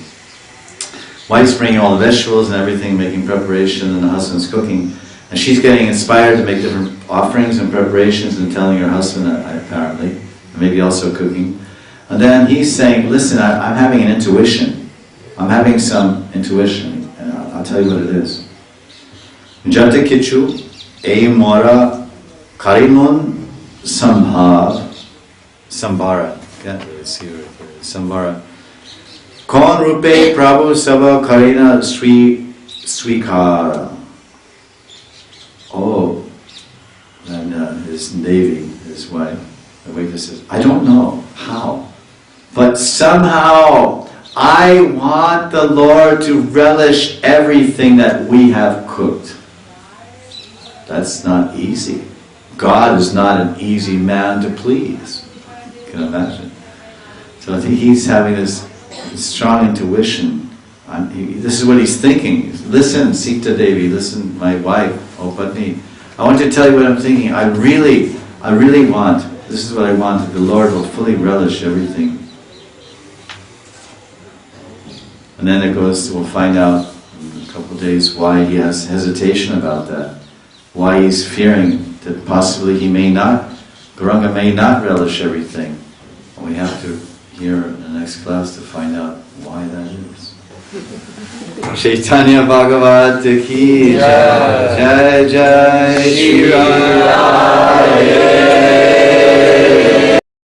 A: Wife's bringing all the vegetables and everything, making preparation, and the husband's cooking. And she's getting inspired to make different offerings and preparations and telling her husband, apparently, and maybe also cooking. And then he's saying, listen, I'm having an intuition. I'm having some intuition, and I'll tell you what it is. Jata kichu, e mora, karimun, Sambara. Can't really see right there. Sambara. Kon rupe prabhu sava karina swikara. Oh, and his Devi, his wife, the waitress says, I don't know how, but somehow I want the Lord to relish everything that we have cooked. That's not easy. God is not an easy man to please. You can imagine. So I think he's having this strong intuition. This is what he's thinking. Listen, Sita Devi, listen, my wife, O Patni. I want to tell you what I'm thinking. I really want, this is what I want, that the Lord will fully relish everything. And then it goes, we'll find out in a couple of days why he has hesitation about that. Why he's fearing that possibly he may not, Gauranga may not relish everything. And we have to hear in the next class to find out why that is. Caitanya Bhagavat ki jai, jai jai Shri Ram.